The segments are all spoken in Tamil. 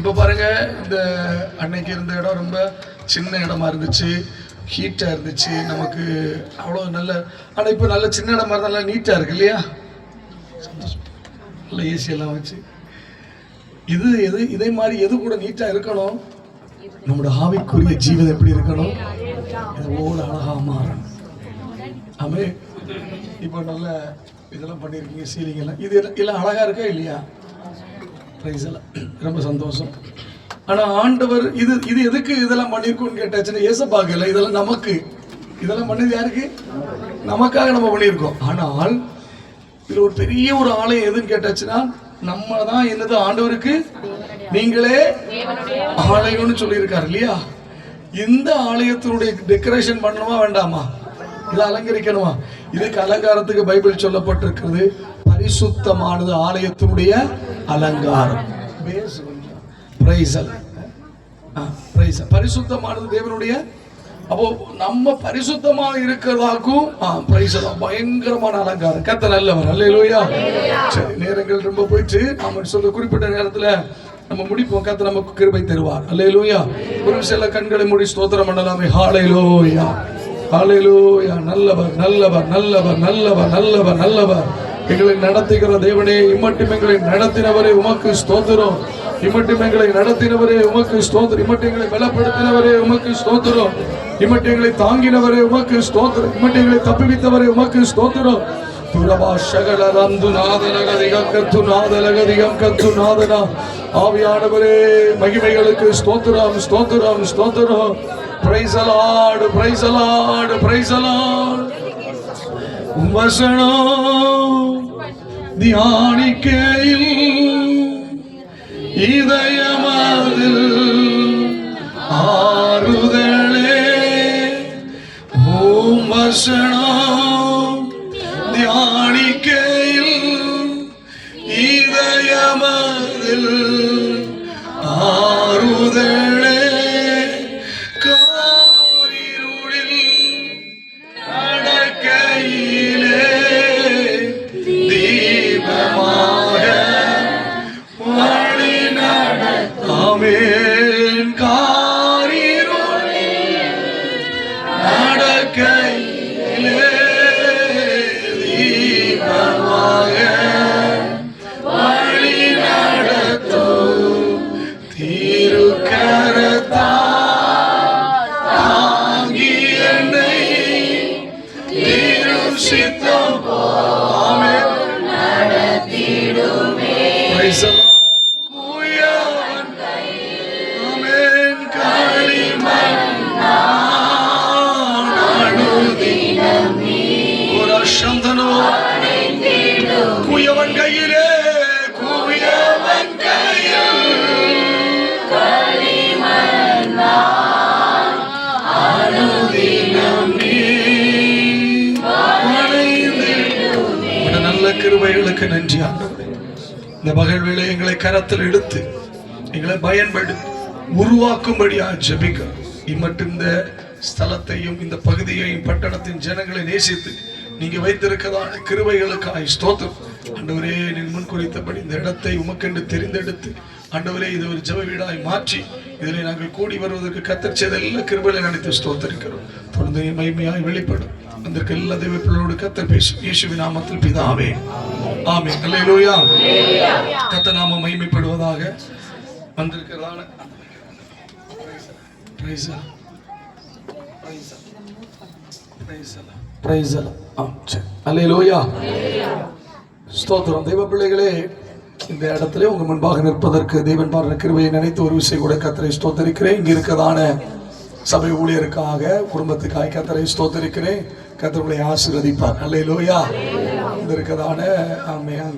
இப்போ பாருங்க, இந்த அன்னைக்கு இருந்த இடம் ரொம்ப சின்ன இடமா இருந்துச்சு, ஹீட்டாக இருந்துச்சு, நமக்கு அவ்வளோ நல்ல. ஆனால் இப்போ நல்ல சின்ன இடமா இருந்தால் நல்லா நீட்டாக இருக்கு இல்லையா? சந்தோஷம். நல்ல ஏசி எல்லாம் வச்சு இதே மாதிரி எது கூட நீட்டாக இருக்கணும்? நம்மளோட ஆவிக்குரிய ஜீவன் எப்படி இருக்கணும்? இதோடு அழகாக மாறணும். ஆமே. இப்போ நல்ல இதெல்லாம் பண்ணியிருக்கீங்க, சீலிங் எல்லாம். இது எல்லாம் அழகாக இருக்கா இல்லையா? ப்ரைஸ் எல்லாம் ரொம்ப சந்தோஷம். ஆனால் ஆண்டவர் இது எதுக்கு இதெல்லாம் பண்ணியிருக்கோன்னு கேட்டாச்சுன்னா, ஏசப்பாக்கு இல்லை, இதெல்லாம் நமக்கு. இதெல்லாம் பண்ணது யாருக்கு? நமக்காக நம்ம பண்ணியிருக்கோம். ஆனால் இதில் ஒரு பெரிய ஒரு ஆலயம் எதுன்னு கேட்டாச்சுன்னா, நம்ம தான் என்னது, ஆண்டவருக்கு நீங்களே ஆலயம்னு சொல்லியிருக்காரு இல்லையா? இந்த ஆலயத்தினுடைய டெக்கரேஷன் பண்ணணுமா வேண்டாமா? இதை அலங்கரிக்கணுமா? இதுக்கு அலங்காரத்துக்கு பைபிள் சொல்லப்பட்டிருக்கிறது, பரிசுத்தமானது ஆலயத்தினுடைய அலங்காரம். பரிசுத்தமானது தேவனுடைய. அப்போ நம்ம பரிசுத்தமாக இருக்கிறதாக்கும் பயங்கரமான அலங்காரம். கர்த்தர் நல்லவர். அல்லேலூயா. சரி, நேரங்கள் ரொம்ப போயிட்டு நாம சொல்ல குறிப்பிட்ட நேரத்துல நம்ம முடிப்போம். கர்த்தர் நமக்கு கிருபை தருவார். அல்லேலூயா. ஒரு சில கண்களை மூடி ஸ்தோத்திரம் பண்ணலாமே. ஹல்லேலூயா, ஹல்லேலூயா. நல்லவர், நல்லவர், நல்லவர், நல்லவர், நல்லவர், நல்லவர். எங்களை நடத்துகிற தேவனே, இம்மட்டும் எங்களை நடத்தினவரே உமக்கு ஸ்தோத்திரம். இம்மட்டும் எங்களை நடத்தினவரே உமக்கு ஸ்தோத்திரம். இம்மட்டும் எங்களை பலப்படுத்தினவரே உமக்கு ஸ்தோத்திரம். இம்மட்டும் எங்களை தாங்கினவரே உமக்கு ஸ்தோத்திரம். இம்மட்டும் எங்களை தப்புவித்தவரே உமக்கு ஸ்தோத்திரம். ஆவியானவரே, மகிமைகளுக்கு ஸ்தோத்திரம், ஸ்தோத்திரம், ஸ்தோத்திரம். Price the Lord, praise the Lord, praise the Lord. வசனம் தியானிக்கையில் இதயமதில் ஆறுதலே. ஓம் வசனம் தியானிக்கையில் இதயமதில் ஆறுதலே. குயவன் கையிலே, குயவன் கையில் நல்ல கிருபைகளுக்கு நன்றி ஆண்டவரே. இந்த பகல் வேளை எங்களை கரத்தில் எடுத்து எங்களை பயன்படுத்தி உருவாக்கும்படியா ஜெபிக்கிறோம். இம்மட்டும் இந்த ஸ்தலத்தையும் இந்த பகுதியையும் பட்டணத்தின் ஜனங்களை நேசித்து நீங்க வைத்திருக்கிறதான கிருபைகளுக்காய் ஸ்தோத்திரம். ஆண்டவரே, நீர் முன் குறித்தபடி இந்த இடத்தை உமக்கென்று தெரிந்தெடுத்து ஆண்டவரே இது ஒரு ஜெப வீடாய் மாற்றி இதில் நாங்கள் கூடி வருவதற்கு கர்த்தர் செய்த எல்லா கிருபைகளை நினைத்து ஸ்தோத்திரிக்கிறோம். தொடர்ந்து மகிமையாய் வெளிப்படும் அதற்கு எல்லா தெய்வ பிள்ளைகளோடு கர்த்தர் பேசும். இயேசுவின் நாமத்தில் பிதாவே, ஆமென். அல்லேலூயா. கர்த்தர் நாமம் மகிமைப்படுவதாக. வந்திருக்கிறதான ஸ்தோத்திரம். தெய்வ பிள்ளைகளே, இந்த இடத்துல உங்க முன்பாக நிற்பதற்கு தேவன் பாருங்க கிருபையை நினைத்து ஒரு விஷயம் கூட கர்த்தரை ஸ்தோத்திரிக்கிறேன். இங்க இருக்கதான சபை ஊழியருக்காக, குடும்பத்துக்காக கர்த்தரை ஸ்தோத்திரிக்கிறேன். கர்த்தர்களை ஆசீர்வதிப்பார். அல்லேலூயா. இங்க இருக்கதான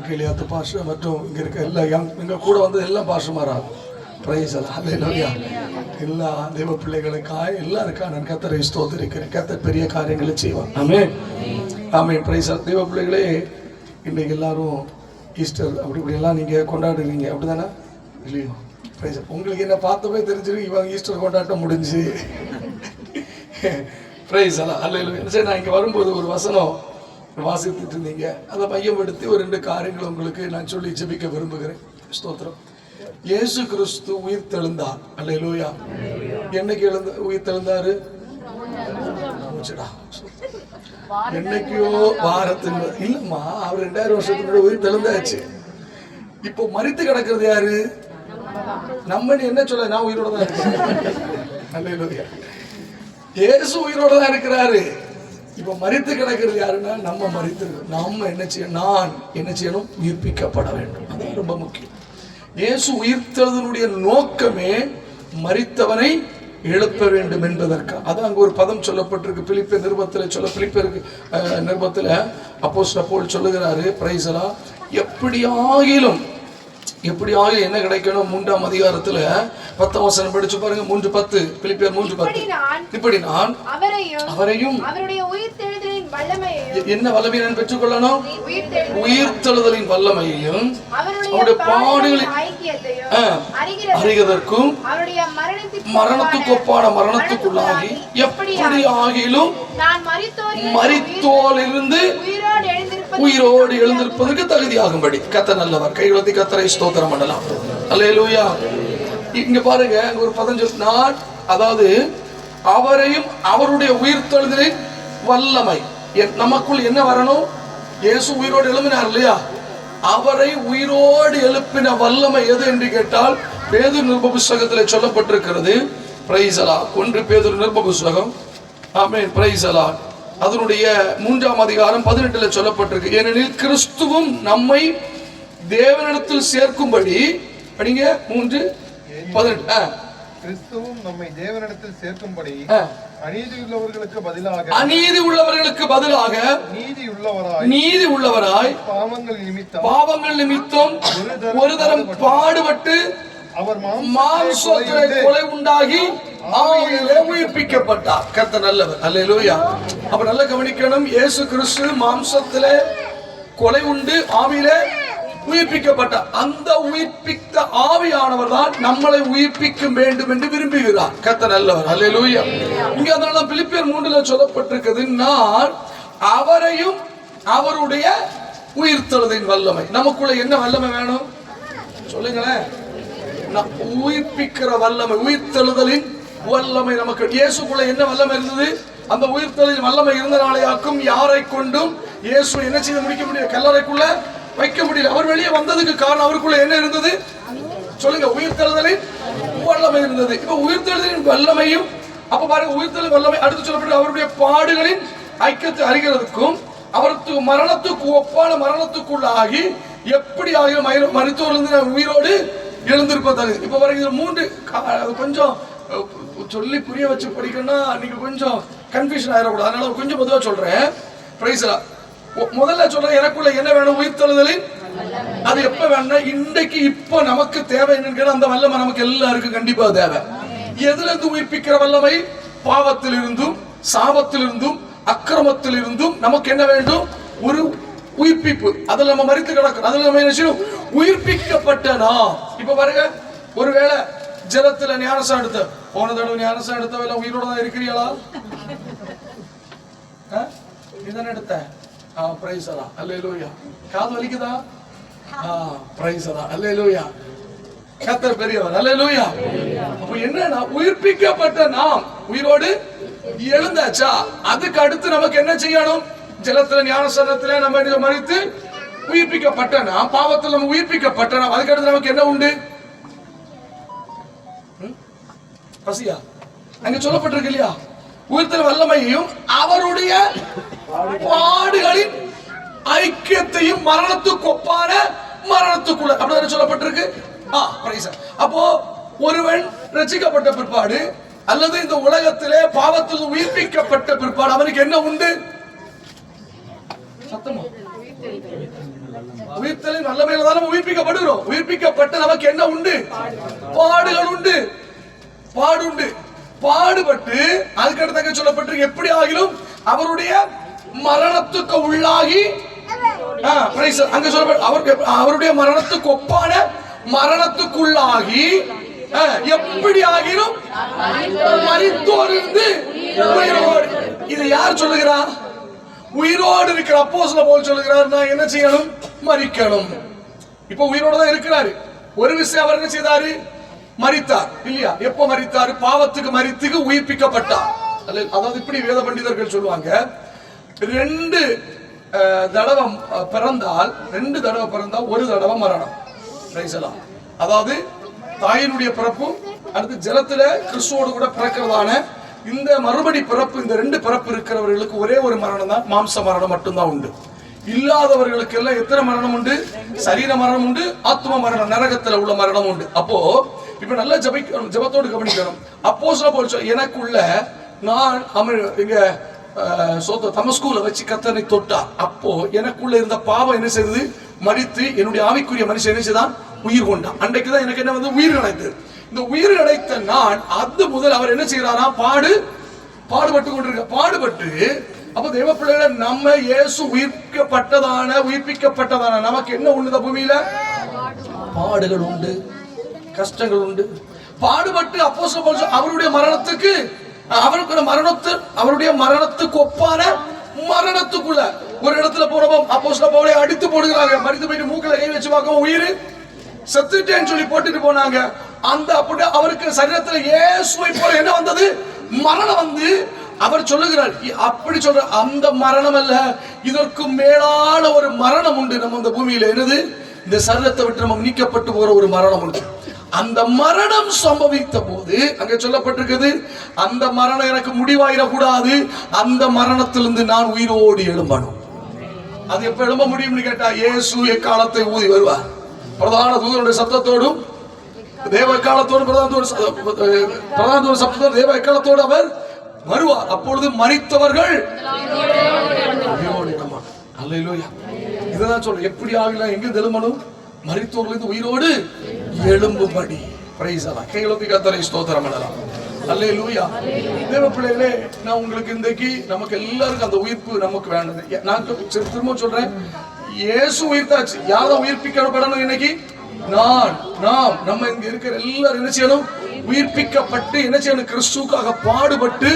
கேளியாத்து பாஸ்டர் மற்றும் இங்க இருக்க எல்லா இங்க கூட வந்து எல்லாம் பாஸ்டர்மாரா. பிரைஸ் அல்லேலூயா. எல்லா தேவ பிள்ளைகளுக்காக எல்லாருக்காக நான் கர்த்தரை ஸ்தோத்திரிக்கிறேன். கர்த்தர் பெரிய காரியங்களை செய்வார். ஆமென், ஆமென். பிரைஸ். தேவ பிள்ளைகளே, இன்றைக்கு எல்லாரும் ஈஸ்டர் அப்படி இப்படியெல்லாம் நீங்கள் கொண்டாடுறீங்க, அப்படி தானே இல்லையோ? பிரைஸ். உங்களுக்கு என்ன பார்த்தப்பே தெரிஞ்சிருக்கு இவங்க ஈஸ்டர் கொண்டாட்டம் முடிஞ்சு. பிரைஸ் அல்லேலூயா. சரி, நான் இங்கே வரும்போது ஒரு வசனம் வாசித்துட்டு இருந்தீங்க, அதை மையப்படுத்தி ஒரு 2 காரியங்கள் உங்களுக்கு நான் சொல்லி ஜெபிக்க விரும்புகிறேன். ஸ்தோத்திரம். இயேசு கிறிஸ்து உயிர் தெழுந்தார். அல்லேலூயா. என்னைக்கு உயிர் தெழுந்தாரு? என்னைக்கோ வாரத்தின் இல்லம்மா, அவர் 2000 வருஷத்துக்கு உயிர் தெழுந்தாச்சு. இப்போ மரித்து கிடக்கிறது யாரு? நம்ம என்ன சொல்ல, நான் உயிரோட தான் இருக்கிறேன். அல்லேலூயா. இயேசு உயிரோட தான் இருக்கிறாரு. இப்ப மரித்து கிடக்கிறது யாருன்னா நம்ம மரித்து. நம்ம என்ன செய்யணும்? நான் என்ன செய்யணும்? உயிர்ப்பிக்கப்பட வேண்டும். அது ரொம்ப முக்கியம். இயேசு உயிர்த்தெழுதலுடைய நோக்கமே மரித்தவனை எழுப்ப வேண்டும் என்பதற்கு. அது அங்க ஒரு பதம் சொல்லப்பட்டிருக்கு. பிலிப்பியர் நிருபத்தில் அப்போஸ்தலன் பவுல் சொல்லுகிறாரு, பிரைஸ் எல்லாம், எப்படியாகிலும் என்ன கிடைக்கணும்? 3ஆம் அதிகாரத்துல 10ஆம் வசனம் படிச்சு பாருங்க. 3:10 பிலிப்பியர் 3:10. இப்படி நான் அவரையும் என்ன வல்லமையை நான் பெற்றுக்கொள்ளணும்? உயிர்த்தெழுதலின் வல்லமையையும் அவருடைய பாடுகளின் அறிகிறதற்கும் மரணத்துக்கு ஒப்பான மரணத்துக்குள்ளாகி எப்படி ஆகிலும் மரித்தோரிலிருந்து உயிரோடு எழுந்திருப்பதற்கு தகுதியாகும்படி. கர்த்தர் நல்லவர். கைகளத்தி கர்த்தரை ஸ்தோத்திரம் பண்ணலாம். அல்லேலூயா. இங்க பாருங்க, ஒரு பதம் நான், அதாவது அவரையும் அவருடைய உயிர்த்தெழுதலின் வல்லமை நமக்குள் என்ன வரணும்? இயேசு உயிரோடு எழுப்பினார் இல்லையா? அவரை உயிரோடு எழுப்பின வல்லமை எது என்று கேட்டால் பேதுரு நிருப புத்தகத்தில் சொல்லப்பட்டிருக்கிறது. பிரைஸ் அல்லாஹ். 1 பேதுரு நிருப புத்தகம், ஆமென், பிரைஸ் அல்லாஹ், அதனுடைய 3ஆம் அதிகாரம் 18 சொல்லப்பட்டிருக்கு. ஏனெனில் கிறிஸ்துவும் நம்மை தேவனிடத்தில் சேர்க்கும்படி, படிங்க 3:18. கிறிஸ்துவும் நம்மை தேவனிடத்தில் சேர்க்கும்படி அநீதி உள்ளவர்களுக்கு பதிலாக நீதி உள்ளவராய் பாவங்கள் நிமித்தம் ஒரு தரம் பாடுபட்டு அவர் மாம்சத்திலே கொலை உண்டாகி ஆவியிலே உயிர்ப்பிக்கப்பட்டார். கர்த்தர் நல்லவர். அல்லேலூயா. அப்ப நல்லா கவனிக்கணும். இயேசு கிறிஸ்து மாம்சத்திலே கொலை உண்டு ஆவியிலே உயிர்ப்பிக்கப்பட்ட அந்த உயிர்ப்பித்த ஆவியானவர் தான் நம்மளை உயிர்ப்பிக்க வேண்டும் என்று விரும்புகிறார். கர்த்தர் நல்லவர். அல்லேலூயா. இங்க அதனால பிலிப்பியர் 3 சொல்லப்பட்டிருக்கிறது, நான் அவரையும் அவருடைய உயிர்த்தெழுதலின் வல்லமை. நமக்குள்ள என்ன வல்லமை வேணும் சொல்லுங்களேன்? உயிர்ப்பிக்கிற வல்லமை, உயிர்த்தெழுதலின் வல்லமை நமக்கு. இயேசுக்குள்ள என்ன வல்லமை இருந்தது? அந்த உயிர்த்தெழுதலின் வல்லமை இருந்தனாலேயாக்கும் யாரை கொண்டும் இயேசு என்ன செய்ய முடிக்க முடியல, கல்லறைக்குள்ள வைக்க முடியல. அவர் வெளியே வந்ததுக்கு காரணம் அவருக்குள்ள என்ன இருந்தது சொல்லுங்க? உயிர்த்தெழுதலின் வல்லமை இருந்தது. இப்ப உயிர்த்தெழுதலின் வல்லமையும், அப்ப பாருங்க, உயிர்த்தெழுதல் வல்லமை அடுத்து சொல்லப்பட்டு அவருடைய பாடுகளின் ஐக்கியத்தை அறிகிறதுக்கும் அவருக்கு மரணத்துக்கு ஒப்பான மரணத்துக்குள்ளாகி எப்படி ஆகிய மரித்தோரிலிருந்து உயிரோடு எழுந்திருப்பது. இப்ப பாருங்க, இதுல 3 கொஞ்சம் சொல்லி புரிய வச்சு படிக்கணும்னா நீங்க கொஞ்சம் கன்ஃபியூஷன் ஆயிடக்கூடாது. அதனால கொஞ்சம் பொதுவா சொல்றேன். பிரைஸ்ல முதல்ல சொல்றேன், எனக்குள்ள என்ன வேணும்? உயிர்த்தெழுதலின். அது எப்ப வேணும்னா இன்றைக்கு இப்ப நமக்கு தேவை என்னன்னு, அந்த வல்லமை நமக்கு எல்லாருக்கும் கண்டிப்பா தேவை. எதுல இருந்து உயிர்ப்பிக்கிற வல்லமை? பாவத்தில் இருந்தும் சாபத்தில் இருந்தும் அக்கிரமத்தில் இருந்தும் நமக்கு என்ன வேண்டும்? ஒரு உயிர்ப்பிப்பு. அதுல நம்ம மரித்து கிடக்கிறோம். அதுல நம்ம என்ன செய்யணும்? உயிர்ப்பிக்கப்பட்ட நாம். இப்ப பாருங்க, ஒருவேளை ஜலத்துல ஞானசானம் எடுத்த, போன தடவை ஞானசானம் எடுத்தவெல்லாம் உயிரோட தான் இருக்கிறீங்களா? இதான எடுத்த? பிரைஸ் அல்லாஹ். அல்லேலூயா. காது வலிக்குதா? பிரைஸ் அல்லாஹ். அல்லேலூயா. கர்த்தர் பெரியவர். அல்லேலூயா. அப்ப என்னன்னா, உயிர்ப்பிக்கப்பட்ட நாம் உயிரோடு எழுந்தாச்சா, அதுக்கு அடுத்து நமக்கு என்ன செய்யணும்? ஜலத்துல ஞானசானத்துல நம்ம மரித்து உயிர்ப்பிக்கப்பட்ட நாம், பாவத்தில் நம்ம உயிர்ப்பிக்கப்பட்ட நாம், அதுக்கு அடுத்து நமக்கு என்ன உண்டு? பசியா? அங்க சொல்லப்பட்டிருக்கு இல்லையா? உயிர்த்தெழுதல் வல்லமையையும் அவருடைய பாடுகளின் ஐக்கியத்தையும் மரணத்துக்கு ஒப்பான மரணத்துக்குள்ள, அப்படிதான் சொல்லப்பட்டிருக்கு. அப்போ ஒருவன் ரட்சிக்கப்பட்ட பிற்பாடு அல்லது இந்த உலகத்திலே பாவத்தில் உயிர்ப்பிக்கப்பட்ட பிற்பாடு அவனுக்கு என்ன உண்டு? சத்தமா? உயிர்த்தெழுதலின் வல்லமையில தான் நம்ம உயிர்ப்பிக்கப்படுகிறோம். உயிர்ப்பிக்கப்பட்ட நமக்கு என்ன உண்டு? பாடுகள் உண்டு. பாடுண்டு. பாடுபட்டு அதுக்கடுத்து சொல்லப்பட்டிருக்கு, எப்படி ஆகிலும் அவருடைய மரணத்துக்கு உள்ளாகி, அங்க சொல்லப்பட்ட அவருடைய மரணத்துக்கு ஒப்பான மரணத்துக்குள்ளாகி எப்படி ஆகிலும் மரித்தோரிலிருந்து உயிரோடு. இதை யார் சொல்லுகிறா? உயிரோடு இருக்கிற அப்போஸ்தலன் பவுல் சொல்லுகிறார், நான் என்ன செய்யணும்? மரிக்கணும். இப்ப உயிரோடு தான் இருக்கிறாரு. ஒரு விஷயம் அவர் என்ன செய்தாரு? மரித்தார் இல்லையா? எப்ப மரித்தார்? பாவத்துக்கு மரித்துக்கு உயிர்ப்பிக்கப்பட்டார். அதாவது இப்படி வேத பண்டிதர்கள் சொல்லுவாங்க, 2 தடவை பிறந்தால் 2 தடவை பிறந்தால் 1 தடவை மரணம். அதாவது தாயினுடைய பிறப்பும் அடுத்து ஜலத்துல கிறிஸ்துவோடு கூட பிறக்கிறதான இந்த மறுபடி பிறப்பு, இந்த 2 பிறப்பு இருக்கிறவர்களுக்கு ஒரே ஒரு மரணம் தான், மாம்ச மரணம் மட்டும்தான் உண்டு. இல்லாதவர்களுக்கு எல்லாம் எத்தனை மரணம் உண்டு? சரீர மரணம் உண்டு, ஆத்ம மரணம், நரகத்துல உள்ள மரணம் உண்டு. அப்போ இப்ப நல்லா ஜபத்தோடு கவனிக்கணும். அப்போஸ்தலர் பவுல் எனக்குள்ள நான் இங்க தமஸ்குல வச்சு கர்த்தரை தொட்டார். அப்போ எனக்குள்ள இருந்த பாவம் என்ன செய்தது? மரித்து என்னுடைய ஆவிக்குரிய மனுஷன் என்ன செய்தான்? உயிர் கொண்டான். அன்றைக்குதான் எனக்கு என்ன வந்து உயிர் கிடைத்தது. இந்த உயிர் கிடைத்த நான் அது முதல் அவர் என்ன செய்யறாரா? பாடுபட்டு கொண்டிருக்க. பாடுபட்டு அப்ப தேவ பிள்ளைகளை நம்ம இயேசு உயிர்ப்பிக்கப்பட்டதான நமக்கு என்ன உண்டு? பூமியில பாடுகள் உண்டு, கஷ்டங்கள் உண்டு. பாடுபட்டு அப்போஸ்தலர் பவுல் அவருடைய மரணத்துக்கு ஒப்பான மரணத்துக்குள்ள ஒரு இடத்துல போறப்போ அப்போஸ்தலர் பவுலை அடித்து போடுகிறாங்க. மரித்து போயிட்டு மூக்கில கை வச்சு பார்க்கவும் உயிர் செத்துட்டேன்னு சொல்லி போட்டுட்டு போனாங்க. அந்த அப்படி அவருக்கு சரீரத்துல இயேசுவை போல என்ன வந்தது? மரணம் வந்து அவர் சொல்லுகிறார், அப்படி சொல்ற அந்த மரணம் அல்ல, இதற்கு மேலான ஒரு மரணம் உண்டு நம்ம இந்த பூமியில. என்னது? இந்த சரீரத்தை விட்டு நம்ம நீக்கப்பட்டு போற ஒரு மரணம் உண்டு. அந்த மரணம் சம்பவித்த போது அங்க சொல்லப்பட்டிருக்கிறது, அந்த மரணம் எனக்கு முடிவாயிடக்கூடாது, அந்த மரணத்திலிருந்து நான் உயிரோடு எழும்பணும். அது எப்ப எழும்ப முடியும்னு கேட்டா, இயேசு எக்காலத்தை ஊதி வருவார். பிரதான தூதனுடைய சத்தத்தோடும் தேவ எக்காலத்தோடு பிரதான தூத சத்தத்தோடு தேவ எக்காலத்தோடு அவர் வருவார். அப்பொழுது மரித்தவர்கள் அல்லேலூயா. இதுதான் சொல்ற, எப்படி ஆகலாம், எங்க எழும்பணும்? மரித்தவர்கள் உயிரோடு எழும்பும்படி. பிரைஸ் அல்லாஹ். கையெழுப்பி கர்த்தரை ஸ்தோத்திரம் பண்ணலாம். அல்லேலூயா. தேவ பிள்ளைகளே, நான் உங்களுக்கு இன்றைக்கு நமக்கு எல்லாருக்கும் அந்த உயிர்ப்பு நமக்கு வேண்டது. நான் திரும்ப சொல்றேன், இயேசு உயிர்த்தாச்சு. யாரும் உயிர்ப்பிக்கப்படணும் இன்னைக்கு? நம்ம இங்க இருக்கிற எல்லாரும் என்ன செய்யணும்? உயிர்ப்பிக்கப்பட்டு என்ன செய்யணும்? கிறிஸ்துவுக்காக பாடுபட்டு,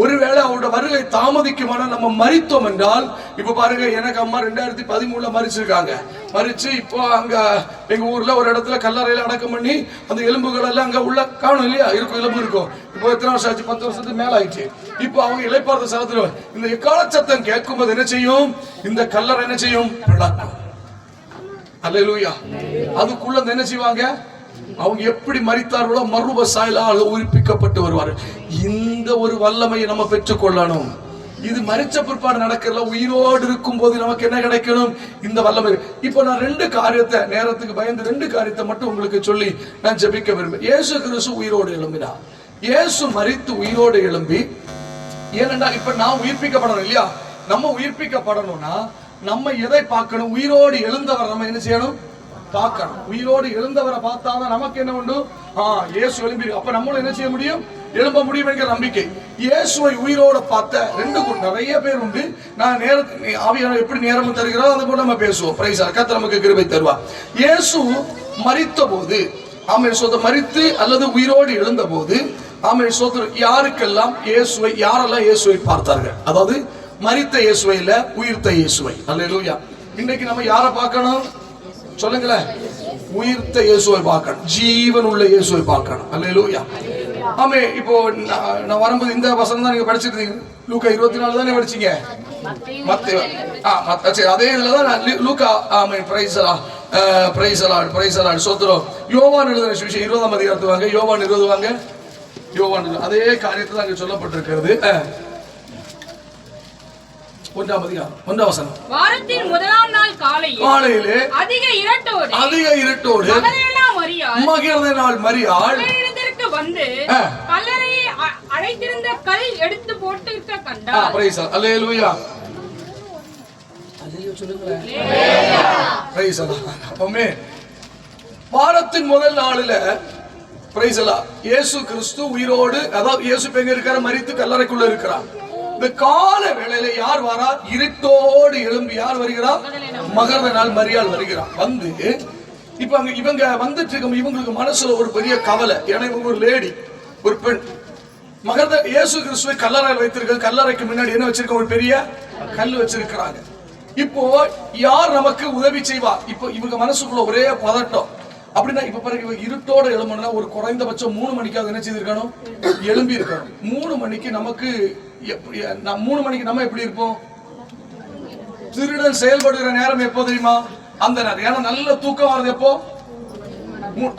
ஒருவேளை அவருடைய வருகை தாமதிக்குமான நம்ம மரித்தோம் என்றால், இப்ப பாருங்க, எனக்கு அம்மா 2013 மரிச்சிருக்காங்க. மரிச்சு இப்போ அங்க எங்க ஊர்ல ஒரு இடத்துல கல்லறையில அடக்கம் பண்ணி அந்த எலும்புகள் எல்லாம் அங்க உள்ள காணும் இல்லையா? இருக்கும், எலும்பு இருக்கும். இப்போ எத்தனை வருஷம் ஆச்சு? 10 வருஷத்துக்கு மேல ஆயிடுச்சு. இப்போ அவங்க இளைப்பாறுதல் சலத்துல இந்த எக்கால சத்தம் கேட்கும்போது என்ன செய்யும்? இந்த கல்லறை என்ன செய்யும்? பிளக்கும். அல்லேலூயா. அதுக்குள்ள என்ன செய்வாங்க? அவங்க எப்படி மரித்தார்களோ மறுப சாயலாக உயிர்ப்பிக்கப்பட்டு வருவார்கள். இந்த ஒரு வல்லமையை நம்ம பெற்றுக்கொள்ளணும். இது மரிச்ச பிற்பாடு நடக்கிறல, உயிரோடு இருக்கும் போது நமக்கு என்ன கிடைக்கணும்? இந்த வல்லமை. இப்போ நான் 2 காரியத்தை, நேரத்துக்கு பயந்து 2 காரியத்தை மட்டும் உங்களுக்கு சொல்லி நான் ஜெபிக்க விரும்புகிறேன். இயேசு கிறிஸ்து உயிரோடு எழும்பினார். இயேசு மரித்து உயிரோடு எழும்பி, ஏனென்றால் இப்ப நான் உயிர்ப்பிக்கப்படணும் இல்லையா? நம்ம உயிர்ப்பிக்கப்படணும்னா நம்ம எதை பார்க்கணும்? உயிரோடு எழுந்தவர் நம்ம என்ன செய்யணும்? பார்க்கணும். உயிரோடு எழுந்தவரை பார்த்தாதான் நமக்கு என்ன உண்டு? இயேசு எழும்பி, அப்ப நம்மளும் என்ன செய்ய முடியும்? எழும்ப முடியும் என்கிற நம்பிக்கை. இயேசுவை உயிரோட பார்த்த 2 நிறைய பேர் உண்டு. நான் ஆவியானவர் எப்படி நேரம் தருகிறோம் அது கூட நம்ம பேசுவோம். பிரைஸ் கர்த்தர் நமக்கு கிருபை தருவார். இயேசு மரித்த போது, ஆமென் சோதர, மரித்து அல்லது உயிரோடு எழுந்த போது, ஆமென் சோதர, யாரெல்லாம் இயேசுவை பார்த்தார்கள்? அதாவது மரித்த இயேசுவை இல்ல, உயிர்த்த இயேசுவை. அல்லேலூயா. இன்னைக்கு நம்ம யாரை பார்க்கணும் சொல்லுங்களேன்? உயிர்த்த இயேசுவை பார்க்கணும், ஜீவன் உள்ள இயேசுவை பார்க்கணும். அல்லேலூயா. ஆமே. இப்போ நான் வரும்போது இந்த வசனம் தான் நீங்க படிச்சிருந்தீங்க. லூக்கா 24 தானே படிச்சீங்க? அதே இதுலதான் லூக்கா. ஆமே. பிரைஸ் அலாட் சோத்ரம். யோவான் எழுதின சுவிசேஷம் 20ஆம் அதிகாரத்துக்கு வாங்க. யோவான் 20 வாங்க. யோவான் அதே காரியத்தில் அங்கே சொல்லப்பட்டிருக்கிறது. 1ஆம் அதிகாரம் 1ஆம் வசனம். வாரத்தின் முதலாம் நாள் காலையிலே அதிக இருட்டோடு மகதலேனாள் மரியாள் வந்து கல்லறையை அடைத்திருந்த கல் எடுத்து போட்டு கண்டாள். பிரைஸ் அல்லேலூயா. அல்லேலூயா சொல்லுங்க. பிரைஸ் அல்லேலூயா. வாரத்தின் முதல் நாளில பிரைஸ் அல்லேலூயா இயேசு கிறிஸ்து உயிரோடு, அதாவது இயேசு எங்க இருக்கிற? மரித்து கல்லறைக்குள்ள இருக்கிறார். இந்த கால வேளையில யார் வரா? இருட்டோடு எழும்பி யார் வருகிறார்? மகதலேனாள் மரியாள் வருகிறார். வந்து இப்ப அங்க இவங்க வந்துட்டு இருக்க, இவங்களுக்கு மனசுல ஒரு பெரிய கவலை. ஏன்னா இவங்க ஒரு லேடி, ஒரு பெண். இயேசு கிறிஸ்துவை கல்லறையில் வைத்திருக்க, கல்லறைக்கு முன்னாடி என்ன வச்சிருக்க? ஒரு பெரிய கல் வச்சிருக்கிறாங்க. இப்போ யார் நமக்கு உதவி செய்வா? இப்போ இவங்க மனசுக்குள்ள ஒரே பதட்டம். அப்படின்னா இப்ப பாருங்க, இருட்டோட எழும்பணும்னா ஒரு குறைந்தபட்சம் 3 மணிக்காவது என்ன செய்திருக்கணும், எழும்பி இருக்கணும். 3 மணிக்கு நமக்கு 3 மணிக்கு நம்ம எப்படி இருப்போம்? திருடன் செயல்படுகிற நேரம் எப்போ தெரியுமா? அந்த நேரம். ஏன்னா நல்ல தூக்கம் வருது எப்போ?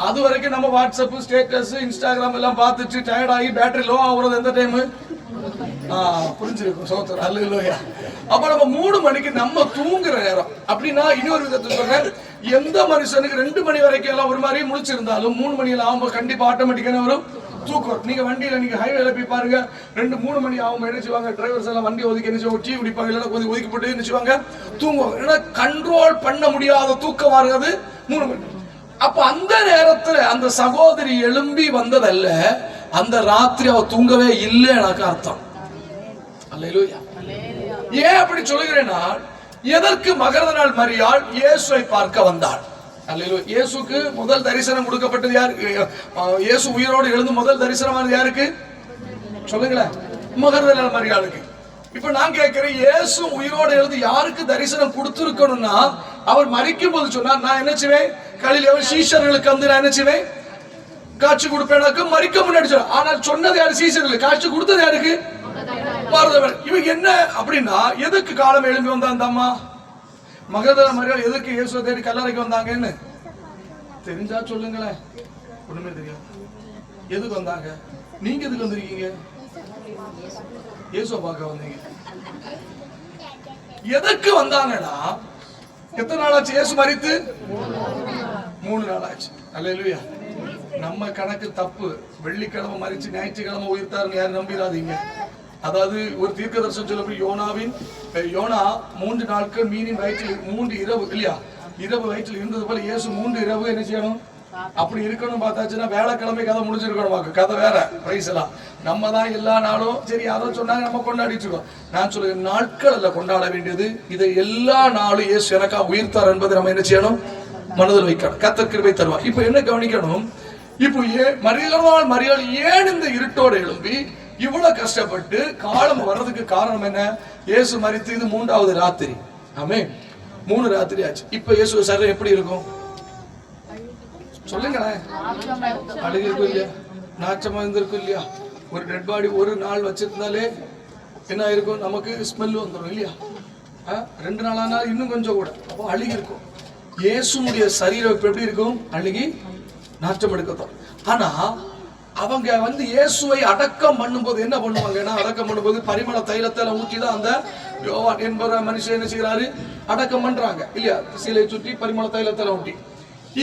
அது வரைக்கும் நம்ம வாட்ஸ்அப், ஸ்டேட்டஸ், இன்ஸ்டாகிராம் எல்லாம் பார்த்துட்டு டயர்ட் ஆகி பேட்டரி லோ ஆகுறது எந்த டைம்? புரிஞ்சிருக்கும். சோத்திரம். அல்லேலூயா. அப்ப நம்ம 3 மணிக்கு நம்ம தூங்குற நேரம். அப்படின்னா இன்னொரு விதத்துல சொல்றேன், எந்த மனுஷனுக்கு 2 மணி வரைக்கும் எல்லாம் ஒரு மாதிரி முழிச்சிருந்தாலும் 3 மணியில ஆகும்போது கண்டிப்பா ஆட்டோமேட்டிக்கான வரும் தூக்கம். நீங்க வண்டியில நீங்க ஹைவேல போய் பாருங்க, 2-3 மணி ஆகும் என்ன செய்வாங்க, டிரைவர்ஸ் எல்லாம் வண்டி ஒதுக்கி என்ன செய்வாங்க, டீ குடிப்பாங்க, இல்லைன்னா கொஞ்சம் ஒதுக்கி போட்டு என்ன செய்வாங்க, தூங்குவாங்க. ஏன்னா கண்ட்ரோல் பண்ண முடியாத தூக்கம் வருகிறது 3 மணி. அப்ப அந்த நேரத்துல அந்த சகோதரி எழும்பி வந்ததல்ல, அந்த ராத்திரி அவ தூங்கவே இல்லை எனக்கு அர்த்தம். அல்லேலூயா. ஏன் அப்படி சொல்லுகிறேன்னா, எதற்கு மகரத நாள் மரியாள் இயேசுவை பார்க்க வந்தாள்? அல்லேலூயா. இயேசுக்கு முதல் தரிசனம் கொடுக்கப்பட்டது யாரு? இயேசு உயிரோடு எழுந்து முதல் தரிசனமானது யாருக்கு சொல்லுங்களேன்? மகரத நாள் மரியாளுக்கு. இப்ப நான் கேட்கிறேன், இயேசு உயிரோடு எழுந்து யாருக்கு தரிசனம் கொடுத்திருக்கணும்னா, அவர் மரிக்கும் போது சொன்னார், நான் என்ன செய்வேன், கலிலேயர் சீஷர்களுக்கு வந்து நான் என்ன செய்வேன், காட்சி கொடுப்பேன். மரிக்க முன்னாடி சொன்னார். ஆனால் சொன்னது யாரு? சீஷர்களுக்கு. காட்சி கொடுத்தது யாருக்கு? இவங்க என்ன அப்படின்னா, எதுக்கு காலம் எழும்பி வந்தா அந்த அம்மா மகதலேனா மரியாள் எதுக்கு இயேசுவை தேடி கல்லறைக்கு வந்தாங்கன்னு தெரிஞ்சா சொல்லுங்களேன். ஒண்ணுமே தெரியாது. எதுக்கு வந்தாங்க? நீங்க எதுக்கு வந்திருக்கீங்க? இயேசுவை பார்க்க வந்தீங்க. எதுக்கு வந்தாங்கன்னா, எத்தனை நாள் ஆச்சு இயேசு மரித்து? 3 நாள் ஆச்சு. அல்லேலூயா. நம்ம கணக்கு தப்பு. வெள்ளிக்கிழமை மரிச்சு ஞாயிற்றுக்கிழமை உயிர்த்தாருன்னு யாரும் நம்பிடாதீங்க. அதாவது ஒரு தீர்க்கதரிசனம் சொல்லப்படும், யோனா 3 நாட்கள் மீனின் வயிற்றில் 3 இரவு இல்லையா, இரவு வயிற்றில் இருந்தது போல இயேசு 3 இரவு என்ன செய்யணும், அப்படி இருக்கணும். பார்த்தாச்சுன்னா வேலைக்கிழமை கதை முடிஞ்சிருக்கணும். கதை வேற. பிரைஸ் எல்லாம் நம்ம தான் எல்லா நாளும் சரி யாரோ சொன்னாங்க நம்ம கொண்டாடிட்டு இருக்கோம். நான் சொல்லுவேன், நாட்கள் அல்ல கொண்டாட வேண்டியது, இதை எல்லா நாளும் இயேசு எனக்கா உயிர்த்தார் என்பதை நம்ம என்ன செய்யணும், மனதில் வைக்கணும். கர்த்தர் கிருபை தருவார். இப்ப என்ன கவனிக்கணும், இப்போ மரியாள் ஏன் இந்த இருட்டோட எழும்பி இவ்வளவு கஷ்டப்பட்டு காலம் வர்றதுக்கு காரணம் என்ன? இயேசு மரித்து இது 3வது ராத்திரி. ஆமே, 3 ராத்திரி ஆச்சு. இப்ப இயேசு சரீரம் எப்படி இருக்கும் சொல்லுங்களேன்? அழுகி இருக்கும் இல்லையா, நாச்சமா இருந்திருக்கும் இல்லையா. ஒரு டெட் பாடி ஒரு நாள் வச்சிருந்தாலே என்ன இருக்கும், நமக்கு ஸ்மெல் வந்துடும் இல்லையா. 2 நாள் ஆனா இன்னும் கொஞ்சம் கூட. அப்போ அழுகி இருக்கும். இயேசுடைய சரீரம் எப்படி இருக்கும்? அழுகி நாச்சம் எடுக்கத்தான். ஆனா அவங்க வந்து இயேசுவை அடக்கம் பண்ணும்போது என்ன பண்ணுவாங்கன்னா, அடக்கம் பண்ணும்போது பரிமள தைலத்தை ஊற்றிதான் அந்த யோவான் என்பற மனுஷன் என்ன செய்யறாரு, அடக்கம் பண்றாங்க இல்லையா. சிலை சுற்றி பரிமள தைலத்தை ஊற்றி.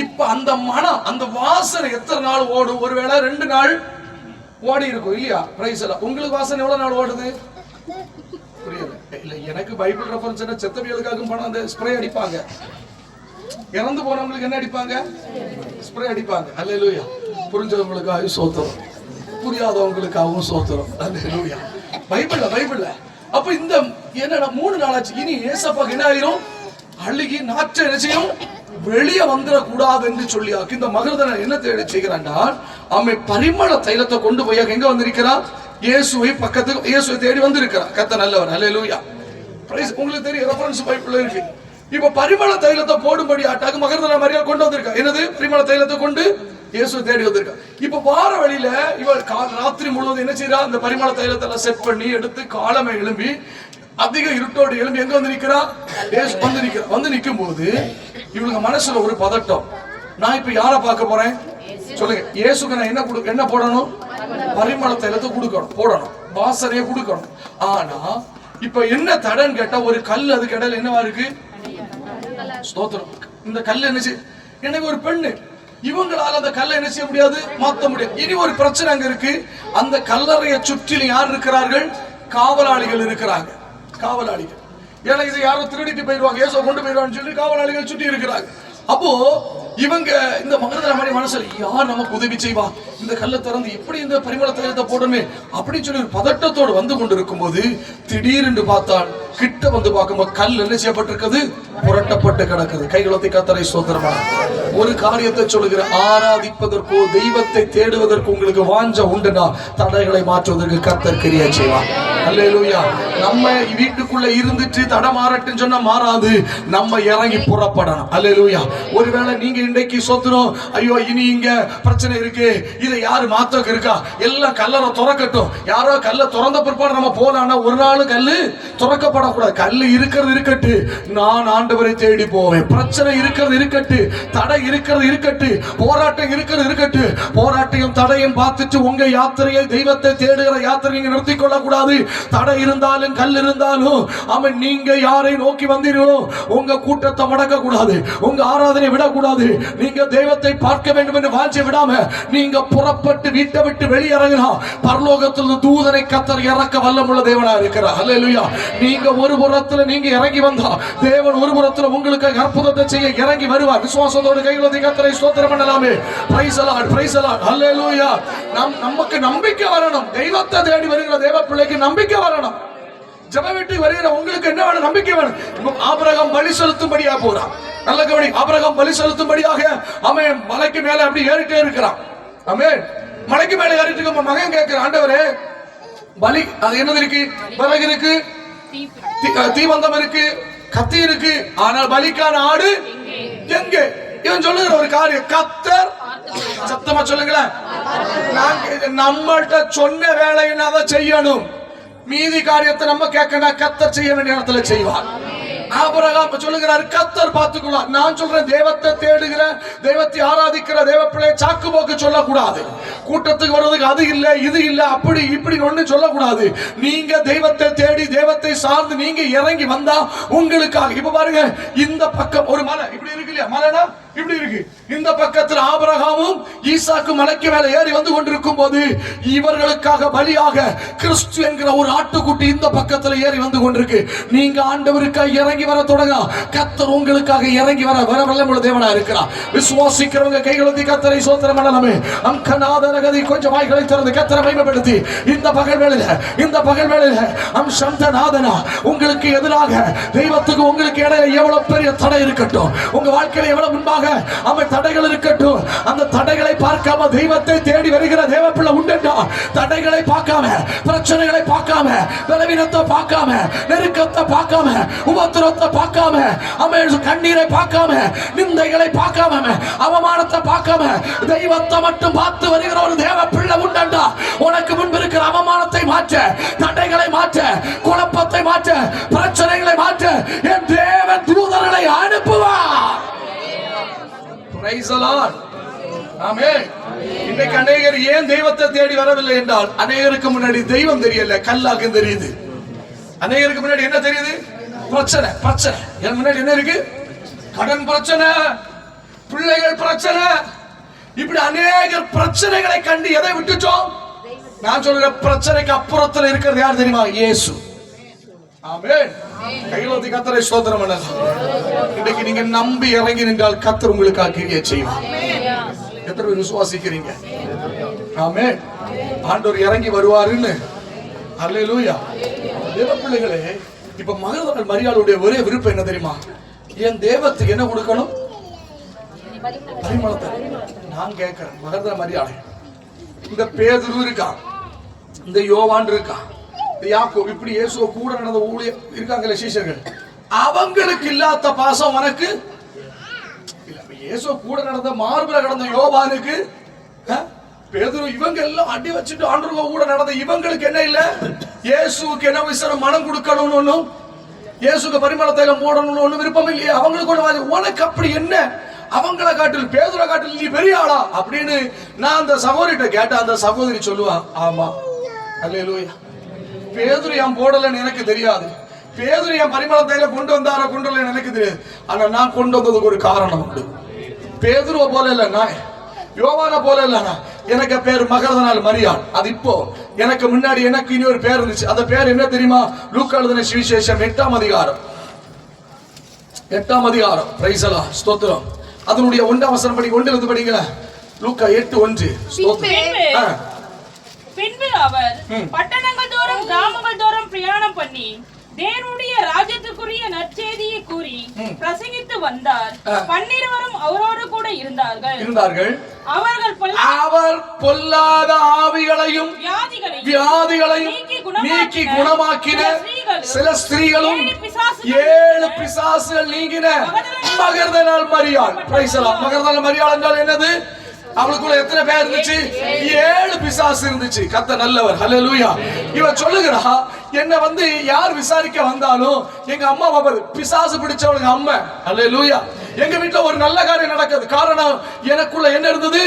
இப்ப அந்த மனம், அந்த வாசனை எத்தனை நாள் ஓடும்? ஒருவேளை 2 நாள் ஓடி இருக்கும் இல்லையா. பிரைஸ் எல்லாம். உங்களுக்கு வாசனை எவ்வளவு நாள் ஓடுது? புரியல இல்ல. எனக்கு பைபிள் ரெஃபரன்ஸ் என்ன, செத்தவியலுக்காக பணம் அந்த ஸ்ப்ரே அடிப்பாங்க. இறந்து போனவங்களுக்கு என்ன அடிப்பாங்க? ஸ்ப்ரே அடிப்பாங்க. அல்லேலூயா. புரிஞ்சவங்களுக்காக சோத்திரம், புரியாதவங்களுக்காகவும் சோத்திரம். அல்லேலூயா. பைபிள்ல. அப்ப இந்த என்ன 3 நாள் ஆச்சு. இனி ஏசப்பாக்கு என்ன ஆயிரும்? அழுகி நாற்ற என்ன செய்யும், வெளியே வந்துடக்கூடாது என்று சொல்லியாக்கு இந்த மகரதனை என்ன செய்கிறான்டா, அவன் பரிமள தைலத்தை கொண்டு போய் எங்க வந்திருக்கிறான், இயேசுவை பக்கத்துக்கு இயேசுவை தேடி வந்திருக்கிறான். கர்த்தர் நல்லவர். அல்லேலூயா. உங்களுக்கு தெரியும், ரெஃபரன்ஸ் பைபிள்ல இருக்கு. இப்ப பரிமள தைலத்தை போடும்படி ஆட்டாக்கு மகரதனை மரியாள் கொண்டு வந்திருக்கா. என்னது? பரிமள தைலத்தை கொண்டு இயேசு தேடி வந்திருக்கா. இப்ப வார வழியில இவள் ராத்திரி முழுவதும் என்ன செய்யறா, அந்த பரிமள தைலத்தை செட் பண்ணி எடுத்து காலமே எழும்பி அதிக இருட்டோடு எழும்பி எங்க வந்து நிக்கிறா, வந்து நிக்கும் போது இவளுக்கு மனசுல ஒரு பதட்டம். நான் இப்ப யாரை பார்க்க போறேன் சொல்லுங்க? இயேசுக்கு நான் என்ன போடணும்? பரிமள தைலத்தை போடணும், வாசனையை கொடுக்கணும். ஆனா இப்ப என்ன தடன்னு கேட்டா, ஒரு கல் அது கடல் என்னவா இருக்கு, ஸ்தோத்திரம். இந்த கல் என்ன செய்ய, எனக்கு ஒரு பெண்ணு, இவங்களால அந்த கல்லை என்ன செய்ய முடியாது, மாத்த முடியாது. இனி ஒரு பிரச்சனை அங்க இருக்கு. அந்த கல்லறையை சுற்றிலும் யார் இருக்கிறார்கள்? காவலாளிகள் இருக்கிறாங்க. காவலாளிகள். ஏன்னா இதை யாரும் திருடிட்டு போயிடுவாங்க, ஏசோ கொண்டு போயிடுவான்னு சொல்லி காவலாளிகள் சுற்றி இருக்கிறாங்க. அப்போ இவங்க இந்த மகரதனை மாதிரி மனசுல யார் நமக்கு உதவி செய்வா, இந்த கல்லை திறந்து எப்படி இந்த பரிமள தைலத்தை போடணுமே அப்படின்னு சொல்லி ஒரு பதட்டத்தோடு வந்து கொண்டு இருக்கும் போது திடீரென்று பார்த்தால் கிட்ட வந்து பார்க்கும்போது கல் என்ன செய்யப்பட்டிருக்குது? புரட்டப்பட்டு கிடக்குது. கைகளத்தை கத்தரை ஸ்தோத்திரமா. ஒரு காரியத்தை சொல்லுகிற, ஆராதிப்பதற்கோ தெய்வத்தை தேடுவதற்கு உங்களுக்கு வாஞ்ச உண்டுனா தடைகளை மாற்றுவதற்கு கர்த்தர் கிரியை செய்வார். அல்லேலூயா. நம்ம வீட்டுக்குள்ள இருந்துட்டு தடை மாறட்டுன்னு சொன்னா மாறாது. நம்ம இறங்கி புறப்படணும். அல்லேலூயா. ஒருவேளை நீங்க இன்றைக்கு சொத்துறோம், ஐயோ இனி இங்க பிரச்சனை இருக்கு, இதை யாரு மாத்தக்கு இருக்கா, எல்லாம் கல்லறை திறக்கட்டும், யாரோ கல்ல திறந்த பிற்பாடு நம்ம போலாம்னா ஒரு நாள் கல்லு திறக்கப்படக்கூடாது. கல்லு இருக்கிறது இருக்கட்டு, நான் ஆண்டவரை தேடி போவேன். பிரச்சனை இருக்கிறது இருக்கட்டு, தடை இருக்கிறது இருக்கட்டு, போராட்டம் இருக்கிறது இருக்கட்டு. போராட்டையும் தடையும் பார்த்துட்டு உங்க யாத்திரையை, தெய்வத்தை தேடுகிற யாத்திரை நீங்க நிறுத்திக் கொள்ளக்கூடாது. தடை இருந்தாலும் கல் இருந்தாலும் அவன் நீங்க யாரை நோக்கி வந்தீர்களோ உங்க கூட்டத்தை முடக்க கூடாது, உங்க ஆராதனை விடக்கூடாது. நீங்க தெய்வத்தை பார்க்க வேண்டும் என்று வாஞ்சை விடாம நீங்க புறப்பட்டு வீட்டை விட்டு வெளியிறங்கினா பரலோகத்தில் தூதனை கர்த்தர் இறக்க வல்லமுள்ள தேவனா இருக்கிறார். அல்லேலூயா. நீங்க ஒரு புறத்துல நீங்க இறங்கி வந்தா தேவன் ஒரு புறத்துல உங்களுக்கு அற்புதத்தை செய்ய இறங்கி வருவார். விசுவாசத்தோடு கைகளை கர்த்தரை ஸ்தோத்திரம் பண்ணலாமே. Praise the Lord, praise the Lord. அல்லேலூயா. நமக்கு நம்பிக்கை வரணும். தெய்வத்தை தேடி வருகிற தேவ பிள்ளைக்கு நம்பிக்கை வரணும். ஜெப வீட்டுக்கு வருகிற உங்களுக்கு என்ன வேணும்? நம்பிக்கை வேணும். ஆபிரகாம் பலி செலுத்தும்படியா போறான். நல்ல கவனி. ஆபிரகாம் பலி செலுத்தும்படியாக அவன் மலைக்கு மேல அப்படி ஏறிட்டே இருக்கிறான். ஆமென். மலைக்கு மேல ஏறிட்டு இருக்க மகன் கேட்கிறான், ஆண்டவரே பலி அது என்னது இருக்கு? விறகு இருக்கு, தீவந்தம் இருக்கு, கத்தி இருக்கு, ஆனால் பலிக்கான ஆடு எங்கே? இவன் சொல்லுகிற ஒரு காரியம், கர்த்தர் சத்தமா சொல்லுங்களேன், நம்மள்ட்ட சொன்ன வேலையை அதை செய்யணும். மீதி காரியத்தை நம்ம கேட்கணும், கர்த்தர் செய்ய வேண்டிய இடத்துல செய்வார். ஆபிரகாம் சொல்லுகிறார், கர்த்தர் பார்த்துக்கலாம். நான் சொல்றேன், தெய்வத்தை தேடுகிற, தெய்வத்தை ஆராதிக்கிற தேவ பிள்ளை சாக்கு போக்கு சொல்லக்கூடாது. கூட்டத்துக்கு வர்றதுக்கு அது இல்ல இது இல்ல அப்படி இப்படி ஒண்ணு சொல்லக்கூடாது. நீங்க தெய்வத்தை தேடி தெய்வத்தை சார்ந்து நீங்க இறங்கி வந்தா உங்களுக்காக. இப்ப பாருங்க, இந்த பக்கம் ஒரு மலை இப்படி இருக்கு இல்லையா? மலைனா இப்படி இருக்கு. இந்த பக்கத்தில் ஆபிரகாமும் ஈசாக்கு மலைக்கு மேல ஏறி வந்து கொண்டிருக்கும் போது இவர்களுக்காக பலியாக கிறிஸ்து என்கிற ஒரு ஆட்டுக்குட்டி இந்த பக்கத்தில் ஏறி வந்து கொண்டிருக்கு. நீங்க ஆண்டவருக்காக இறங்கி வர தொடங்க, கர்த்தர் உங்களுக்காக இறங்கி வர வல்லமுள்ள தேவனா இருக்கிறார். விசுவாசிக்கிறவங்க கைகளுத்தி கர்த்தரை ஸ்தோத்திரம் பண்ணலாமே. அம்கநாதரகதி கொஞ்சம் வாய்களை திறந்து கர்த்தரை மகிமைப்படுத்தி இந்த பகல் வேளையில சந்தநாதனா உங்களுக்கு எதிராக தெய்வத்துக்கு உங்களுக்கு இடையில எவ்வளவு பெரிய தடை இருக்கட்டும், உங்க வாழ்க்கையில எவ்வளவு முன்பாக அவன் தடைகள் இருக்கட்டும், அந்த தடைகளை பார்க்காம தெய்வத்தை தேடி வருகிற தேவ பிள்ளை உண்டா? தடைகளை பார்க்காம, பிரச்சனைகளை பார்க்காம, பலவீனத்தை பார்க்காம, நெருக்கத்தை பார்க்காம, உபத்திரத்தை பார்க்காம, அவன் கண்ணீரை பார்க்காம, நிந்தைகளை பார்க்காம, அவமானத்தை பார்க்காம தெய்வத்தை மட்டும் பார்த்து வருகிற ஒரு தேவ பிள்ளை உண்டா? உனக்கு முன்பு இருக்கிற அவமானத்தை மாற்ற, தடைகளை மாற்ற, குழப்பத்தை மாற்ற, பிரச்சனைகளை மாற்ற என் தேவன் தூதர்களை அனுப்புவார். Praise the Lord. ஆமென். இன்னைக்கு அநேகர் ஏன் தெய்வத்தை தேடி வரவில்லை என்றால், அநேகருக்கு முன்னாடி தெய்வம் தெரியல, கல்லாக தெரியுது. அநேகருக்கு முன்னாடி என்ன தெரியுது? பிரச்சனை. என் முன்னாடி என்ன இருக்கு? கடன் பிரச்சனை, பிள்ளைகள் பிரச்சனை, இப்படி அநேகர் பிரச்சனைகளை கண்டு எதை விட்டுச்சோம்? நான் சொல்ற பிரச்சனைக்கு அப்புறத்துல இருக்கிறது யார் தெரியுமா? இயேசு. ஆமென். கையிலோதி கர்த்தரை ஸ்தோத்திரம் பண்ணலாம். இன்னைக்கு நீங்க நம்பி இறங்கி நின்றால் கர்த்தர் உங்களுக்காக கிரியை செய்வார். எத்தனை பேர் விசுவாசிக்கிறீங்க? ஆமென். ஆண்டவர் இறங்கி வருவாருன்னு. அல்லேலூயா. தேவ பிள்ளைகளே, இப்ப மகதலேனா மரியாளுடைய ஒரே விருப்பம் என்ன தெரியுமா? என் தேவத்துக்கு என்ன கொடுக்கணும்? பரிமளத்தை. நான் கேட்கிறேன், மகதலேனா மரியாளை, இந்த பேதுரு இருக்கான், இந்த யோவான் இருக்கான், யாக்கோபு, இப்படி இயேசுவை கூட நடந்த ஊழியர் இருக்காங்கல்ல சீஷர்கள், அவங்களுக்கு இல்லாத பாசம் உனக்கு இல்ல. இயேசுவை கூட நடந்த மார்புல கடந்த யோவானுக்கு, பேதுரு, இவங்க எல்லாம் அடி வச்சுட்டு ஆண்டவரோட கூட நடந்த இவங்களுக்கு என்ன இல்ல? இயேசுவுக்கு என்ன விசரம் மனம் கொடுக்கணும்னு ஒண்ணும், இயேசுக்கு பரிமள தைலம் போடணும்னு ஒண்ணும் விருப்பம் இல்லையே. அவங்களுக்கு ஒண்ணு, உனக்கு அப்படி என்ன? அவங்கள காட்டில் பேதுரை காட்டில் நீ பெரிய ஆளா அப்படின்னு நான் அந்த சகோதரிட்ட கேட்டேன். அந்த சகோதரி சொல்லுவா, ஆமா அல்லேலூயா, பேதுரு என் போடலன்னு எனக்கு தெரியாது, பேதுரு என் பரிமள தைலம் கொண்டு வந்தார கொண்டு வரலன்னு எனக்கு தெரியாது, ஆனா நான் கொண்டு வந்ததுக்கு ஒரு காரணம் உண்டு. பேதுருவை போல இல்ல, நான் யோவான போல இல்ல, எனக்கு பேர் மகதலேனா மரியாள். அது இப்போ எனக்கு முன்னாடி எனக்கு இனி ஒரு பேர் இருந்துச்சு. அந்த பேர் என்ன தெரியுமா? லூக்கா எழுதின சுவிசேஷம் 8ஆம் அதிகாரம். பிரைஸ் தி லார்ட், ஸ்தோத்திரம். அதனுடைய 1ஆம் வசனம் படி, 1 படிங்க. லூக்கா 8:1. பின்பு அவர் பட்டணங்கள் தோறும் கிராமங்கள் தோறும் பிரயாணம் பண்ணி தேவனுடைய ராஜ்யத்துக்குரிய நற்செய்தியை கூறி பிரசங்கித்து வந்தார். 12 அவரோடு கூட இருந்தார்கள். அவர் பொல்லாத ஆவிகளையும் வியாதிகளையும் நீக்கி குணமாக்கின சில ஸ்திரீகளும் 7 பிசாசுகள் நீங்கின மகதலேனாள் மரியாள். Price the Lord. மகதலேனாள் மரியாள் என்றால் என்னது? அவளுக்குள்ள எத்தனை பேர் இருந்துச்சு? 7 பிசாசு இருந்துச்சு. கர்த்தர் நல்லவர். ஹல்லேலூயா. இவ சொல்லுகிறா, என்ன யார் விசாரிக்க வந்தாலும் எங்க அம்மா பாபாரு பிசாசு பிடிச்சவளுங்க அம்மா. ஹல்லேலூயா. எங்க வீட்டுல ஒரு நல்ல காரியம் நடக்குது. காரணம் எனக்குள்ள என்ன இருந்தது?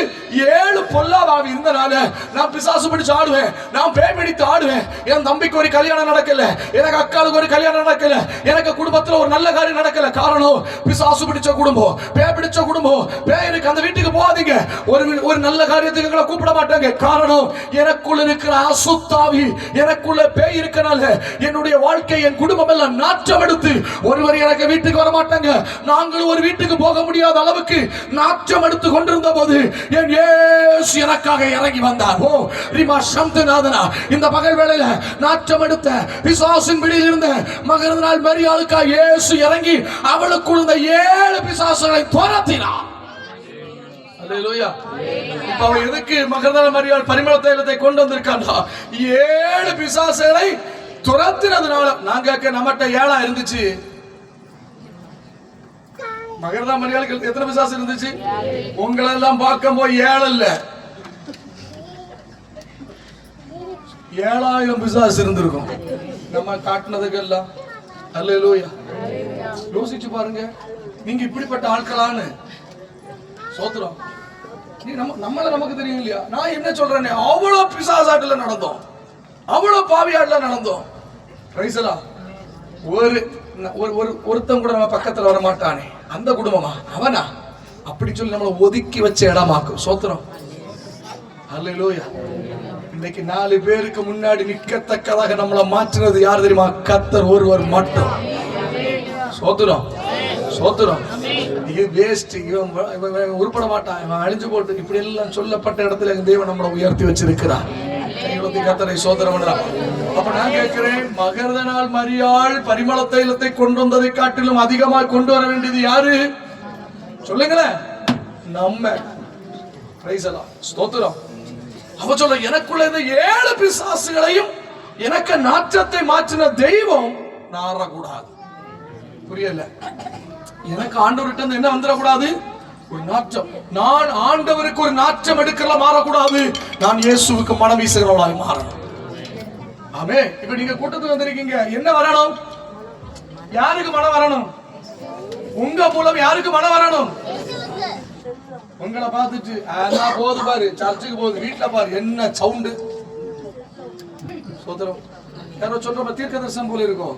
7 பொல்லாத ஆவி இருந்தனால நான் பிசாசு பிடிச்சு ஆடுவேன், நான் பேய் பிடித்து ஆடுவேன். என் தம்பிக்கு ஒரு கல்யாணம் நடக்கல, எனக்கு அக்காளுக்கு ஒரு கல்யாணம் நடக்கல, எனக்கு குடும்பத்துல ஒரு நல்ல காரியம் நடக்கல. காரணம் பிசாசு பிடிச்ச குடும்பம், பேய் பிடிச்ச குடும்பம். பேருக்கு அந்த வீட்டுக்கு போகாதீங்க, ஒரு நல்ல காரியத்துக்கு எங்களை கூப்பிட மாட்டாங்க. காரணம் எனக்குள்ள இருக்கிற அசுத்தாவி, எனக்குள்ள பேய் இருக்கனால என்னுடைய வாழ்க்கை, என் குடும்பம் எல்லாம் நாற்றம் எடுத்து ஒருவர் எனக்கு வீட்டுக்கு வர மாட்டாங்க. நாங்களும் ஒரு வீட்டுக்கு போக முடியாத அளவுக்கு நாற்றம் எடுத்து கொண்டிருந்த போது என் இயேசு எனக்காக இறங்கி வந்தார். ஓ ரிமா சம்தநாதனா, இந்த பகல் வேளையில நாற்றம் எடுத்த பிசாசின் பிடியில் இருந்த மகதலேனாள் மரியாளுக்காக இயேசு இறங்கி அவளுக்குள் இருந்த 7 பிசாசுகளை துரத்தினார். அல்லேலூயா. இப்ப அவ எதுக்கு மகதலேனாள் மரியாள் பரிமள தைலத்தை கொண்டு வந்திருக்காண்டா? 7 பிசாசுகளை துரத்தினதுனால. நான் கேட்க, நம்மகிட்ட 7 இருந்துச்சு, மகதலேனாள் மரியாளுக்கு எத்தனை பிசாசு இருந்துச்சு? உங்களை எல்லாம் பார்க்கும் போது 7 இல்ல, 7000 பிசாசு இருந்திருக்கும் நம்ம காட்டினதுக்கு எல்லாம். அல்லேலூயா. யோசிச்சு பாருங்க, நீங்க இப்படிப்பட்ட ஆட்களான்னு. சோத்திரம். நம்மள நமக்கு தெரியும் இல்லையா? நான் என்ன சொல்றேன், அவ்வளவு பிசாசாட்டுல நடந்தோம், அவ்வளவு பாவியாட்டுல நடந்தோம். பிரைஸ்லா. ஒருத்தன் கூட நம்ம பக்கத்துல வர மாட்டானே, அந்த குடும்பமா அவனா அப்படி சொல்லி நம்மளை ஒதுக்கி வச்ச இடமாக்கும். சோத்திரம். அல்லேலூயா. இன்னைக்கு 4 பேருக்கு முன்னாடி நிற்கத்தக்கதாக நம்மளை மாற்றினது யார் தெரியுமா? கர்த்தர் ஒருவர் மட்டும். சோத்திரம். சோத்திரம். இது வேஸ்ட், இவன் உருப்பட மாட்டான், இவன் அழிஞ்சு போட்டு, இப்படி எல்லாம் சொல்லப்பட்ட இடத்துல எங்க தேவன் நம்மளை உயர்த்தி வச்சிருக்கிறார். கர்த்தரை சோதரம் பண்றான். அப்ப நான் கேட்கிறேன், மகதலேனாள் மரியாள் பரிமள தைலத்தை கொண்டு வந்ததை காட்டிலும் அதிகமாக கொண்டு வர வேண்டியது யாரு? சொல்லுங்களேன். நம்ம. Price the Lord. ஸ்தோத்திரம். அவ சொல்ல, எனக்குள்ள இந்த 7 பிசாசுகளையும் எனக்கு நாற்றத்தை மாற்றின தெய்வம் நாறக்கூடாது. புரியல? எனக்கு ஆண்டவர்கிட்ட என்ன வந்துடக்கூடாது? ஒரு நாற்றம். நான் ஆண்டவருக்கு ஒரு நாற்றம் எடுக்கல மாறக்கூடாது. நான் இயேசுவுக்கு மனம் வீசுகிறவளாய் மாறணும். ஆமே. இப்ப நீங்க கூட்டத்துக்கு வந்திருக்கீங்க, என்ன வரணும்? யாருக்கு மனம் வரணும்? உங்க மூலம் யாருக்கு மனம் வரணும்? உங்களை பார்த்துட்டு போது பாரு, சர்ச்சுக்கு போகுது, வீட்டுல பாரு என்ன சவுண்டு. சோதரம். யாரோ சொல்ற தீர்க்க தரிசனம் போல இருக்கும்.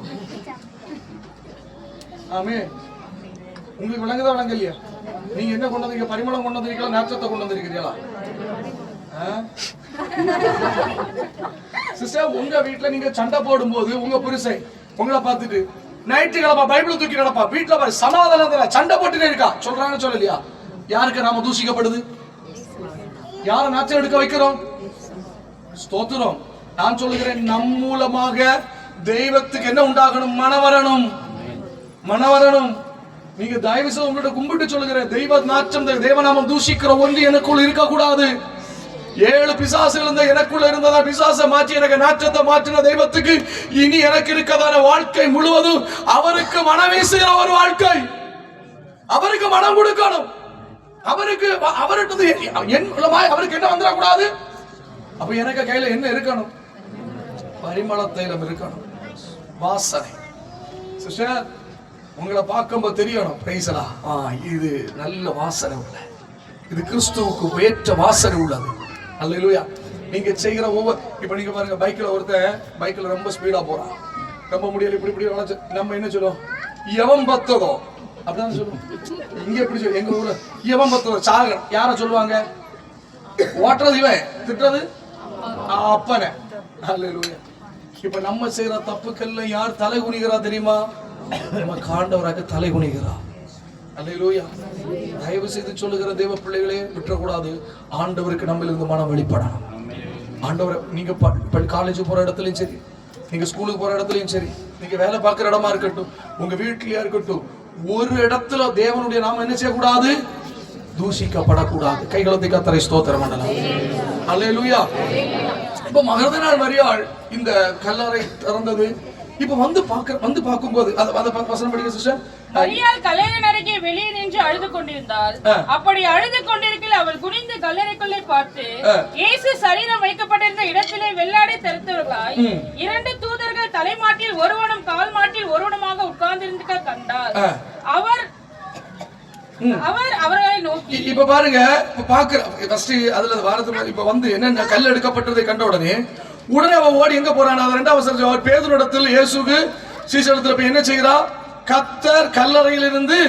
ஆமே. உங்களுக்கு விளங்குதா விளங்கலையா? நீங்க என்ன கொண்டு வந்தீங்க? பரிமளம் கொண்டு வந்திருக்கீங்களா? நாற்றத்தை கொண்டு வந்திருக்கிறீங்களா? சிஸ்டர், உங்க வீட்டுல நீங்க சண்டை போடும் போது உங்க புருஷன் உங்களை பார்த்துட்டு நைட்டு கிளப்பா, பைபிள் தூக்கி கிடப்பா, வீட்டுல பாரு சமாதானத்துல சண்டை போட்டுட்டே இருக்கா, சொல்றாங்க சொல்லலையா? யாருக்கு நாம தூசிக்கப்படுது? யார நாற்றம் எடுக்க வைக்கிறோம்? ஸ்தோத்திரம். நான் சொல்லுகிறேன், நம் மூலமாக தெய்வத்துக்கு என்ன உண்டாகணும்? மனவரணும். மனவரணும். நீங்க தயவு செய்து உங்கள்ட்ட கும்பிட்டு சொல்லுகிற தெய்வ நாற்றம், தேவநாமம் தூஷிக்கிற ஒன்று எனக்குள் இருக்க கூடாது. 7 பிசாசுகள் இருந்த எனக்குள்ள இருந்ததா பிசாசை மாற்றி எனக்கு நாற்றத்தை மாற்றின தெய்வத்துக்கு இனி எனக்கு இருக்கதான வாழ்க்கை முழுவதும் அவருக்கு மனம் வீசுகிற ஒரு வாழ்க்கை. அவருக்கு மனம் கொடுக்கணும். அவருக்கு அவருக்கு என்ன வந்துடக்கூடாது. அப்ப எனக்கு கையில என்ன இருக்கணும்? பரிமள தைலம் இருக்கணும், வாசனை. சிஸ்டர், உங்களை பார்க்கும்போது தெரியணும், பிரைஸ்லா, இது நல்ல வாசனை உள்ள, இது கிறிஸ்துவுக்கு ஏற்ற வாசனை உள்ளது. அல்லேலூயா. நீங்க செய்கிற ஒவ்வொரு, இப்ப நீங்க பாருங்க, பைக்ல ரொம்ப ஸ்பீடா போறான், ரொம்ப முடியல, இப்படி நம்ம என்ன சொல்லுவோம்? எவன் பத்ததோ அப்படிதான் சொல்லுவோம். இங்க எப்படி சொல்லுவோம்? எங்க ஊர்ல எவன் பத்ததோ சாக யார சொல்லுவாங்க? ஓட்டுறது இவன், திட்டுறது அப்பனே. அல்லேலூயா. இப்ப நம்ம செய்யற தப்புக்கெல்லாம் யார் தலை குனிகிறா தெரியுமா? நம்ம காண்டவராக தலை குனிகிறா. அல்லேலூயா. தயவு செய்து சொல்லுகிற தேவ பிள்ளைகளே, விட்டுறக்கூடாது. ஆண்டவருக்கு நம்ம இருந்து மனம் வெளிப்படணும். ஆண்டவர், நீங்க காலேஜ் போற இடத்துலயும் சரி, நீங்க ஸ்கூலுக்கு போற இடத்துலயும் சரி, நீங்க வேலை பார்க்கிற இடமா இருக்கட்டும், உங்க வீட்லயா இருக்கட்டும், ஒரு இடத்துல தேவனுடைய நாமம் என்ன செய்யக்கூடாது? தூஷிக்கப்படக்கூடாது. கைகளை கர்த்தரை ஸ்தோத்திரம் பண்ணலாம். அல்லேலூயா. இப்ப மகதலேனாள் மரியாள் இந்த கல்லறை திறந்தது. இப்ப வந்து பார்க்கும்போது அந்த வசனம் படிங்க சிஸ்டர். மரியாள் கல்லறையின் அருகே வெளியே நின்று அழுது கொண்டிருந்தாள். அப்படி அழுது கொண்டிருக்கையில் அவள் குனிந்து கல்லறைக்குள்ளே பார்த்து இயேசு சரீரம் வைக்கப்பட்டிருந்த இடத்திலே வெள்ளாடை தரித்தவர்களாய் 2 தூதர்கள் தலைமாட்டில் ஒருவனும் கால் மாட்டில் ஒருவனுமாக உட்கார்ந்திருக்க கண்டார். அவர் அவர்களை நோக்கி, இப்ப பாருங்க, இப்ப பாக்குற ஃபர்ஸ்ட் அதுல வாரத்துக்கு இப்ப வந்து என்ன கல் எடுக்கப்பட்டதை கண்ட உடனே அவன் ஓடி எங்க போறான்? அது 2வது வசனம். அவர் பேதுருவிடத்தில் இயேசுக்கு சீஷரிடத்தில் போய் என்ன செய்கிறா? கர்த்தர் கல்லறையில் இருந்து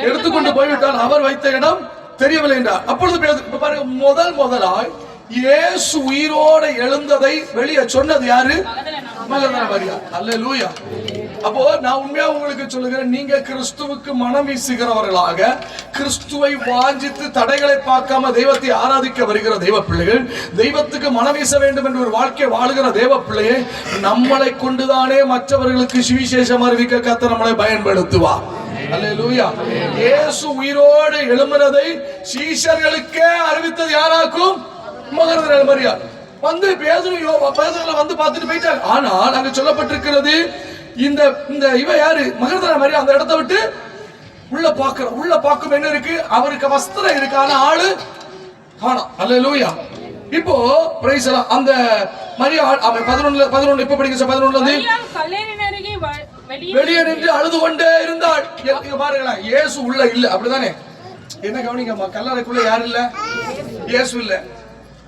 எடுத்துக்கொண்டு போய்விட்டார், அவர் வைத்த இடம் தெரியவில்லை என்றார். அப்பொழுது பேதுரு, இப்ப பாருங்க, முதலாய் இயேசு உயிரோட எழுந்ததை வெளியே சொன்னது யாரு? மகதலேனாள் மரியாள். அல்லேலூயா. அப்போ நான் உண்மையா உங்களுக்கு சொல்லுகிறேன், நீங்க கிறிஸ்துவுக்கு மனம் வீசுகிறவர்களாக, கிறிஸ்துவை வாஞ்சித்து தடைகளை பார்க்காம தெய்வத்தை ஆராதிக்க வருகிற தெய்வ பிள்ளைகள், தெய்வத்துக்கு மனம் வீச வேண்டும் என்று ஒரு வாழ்க்கை வாழுகிற தெய்வ பிள்ளையை, நம்மளை கொண்டுதானே மற்றவர்களுக்கு சுவிசேஷம் அறிவிக்க கர்த்தர் நம்மளை பயன்படுத்துவார். அல்லேலூயா. இயேசு உயிரோடு எழும்பினதை சீஷர்களுக்கே அறிவித்தது யாராக்கும்? மகதலேனாள் மரியாள். வந்து பேதுரு வந்து பார்த்துட்டு போயிட்டாங்க. ஆனால் அங்க சொல்லப்பட்டிருக்கிறது, இந்த இவ யாரு? மகதலேனாள் மரியாள் அந்த இடத்தை விட்டு உள்ள பார்க்கும் என்ன இருக்கு? அவருக்கு வஸ்திரம் இருக்கு, ஆனா ஆளு காணோம். அல்லேலூயா. இப்போ பிரைஸ் எல்லாம் அந்த மரியாள் அவன் 11 இப்ப படிங்க 11 வெளியே நின்று அழுது கொண்டே இருந்தாள். பாருங்களேன், இயேசு உள்ள இல்ல, அப்படிதானே? என்ன கவனிங்க, கல்லறைக்குள்ள யாரு இல்ல? இயேசு இல்ல.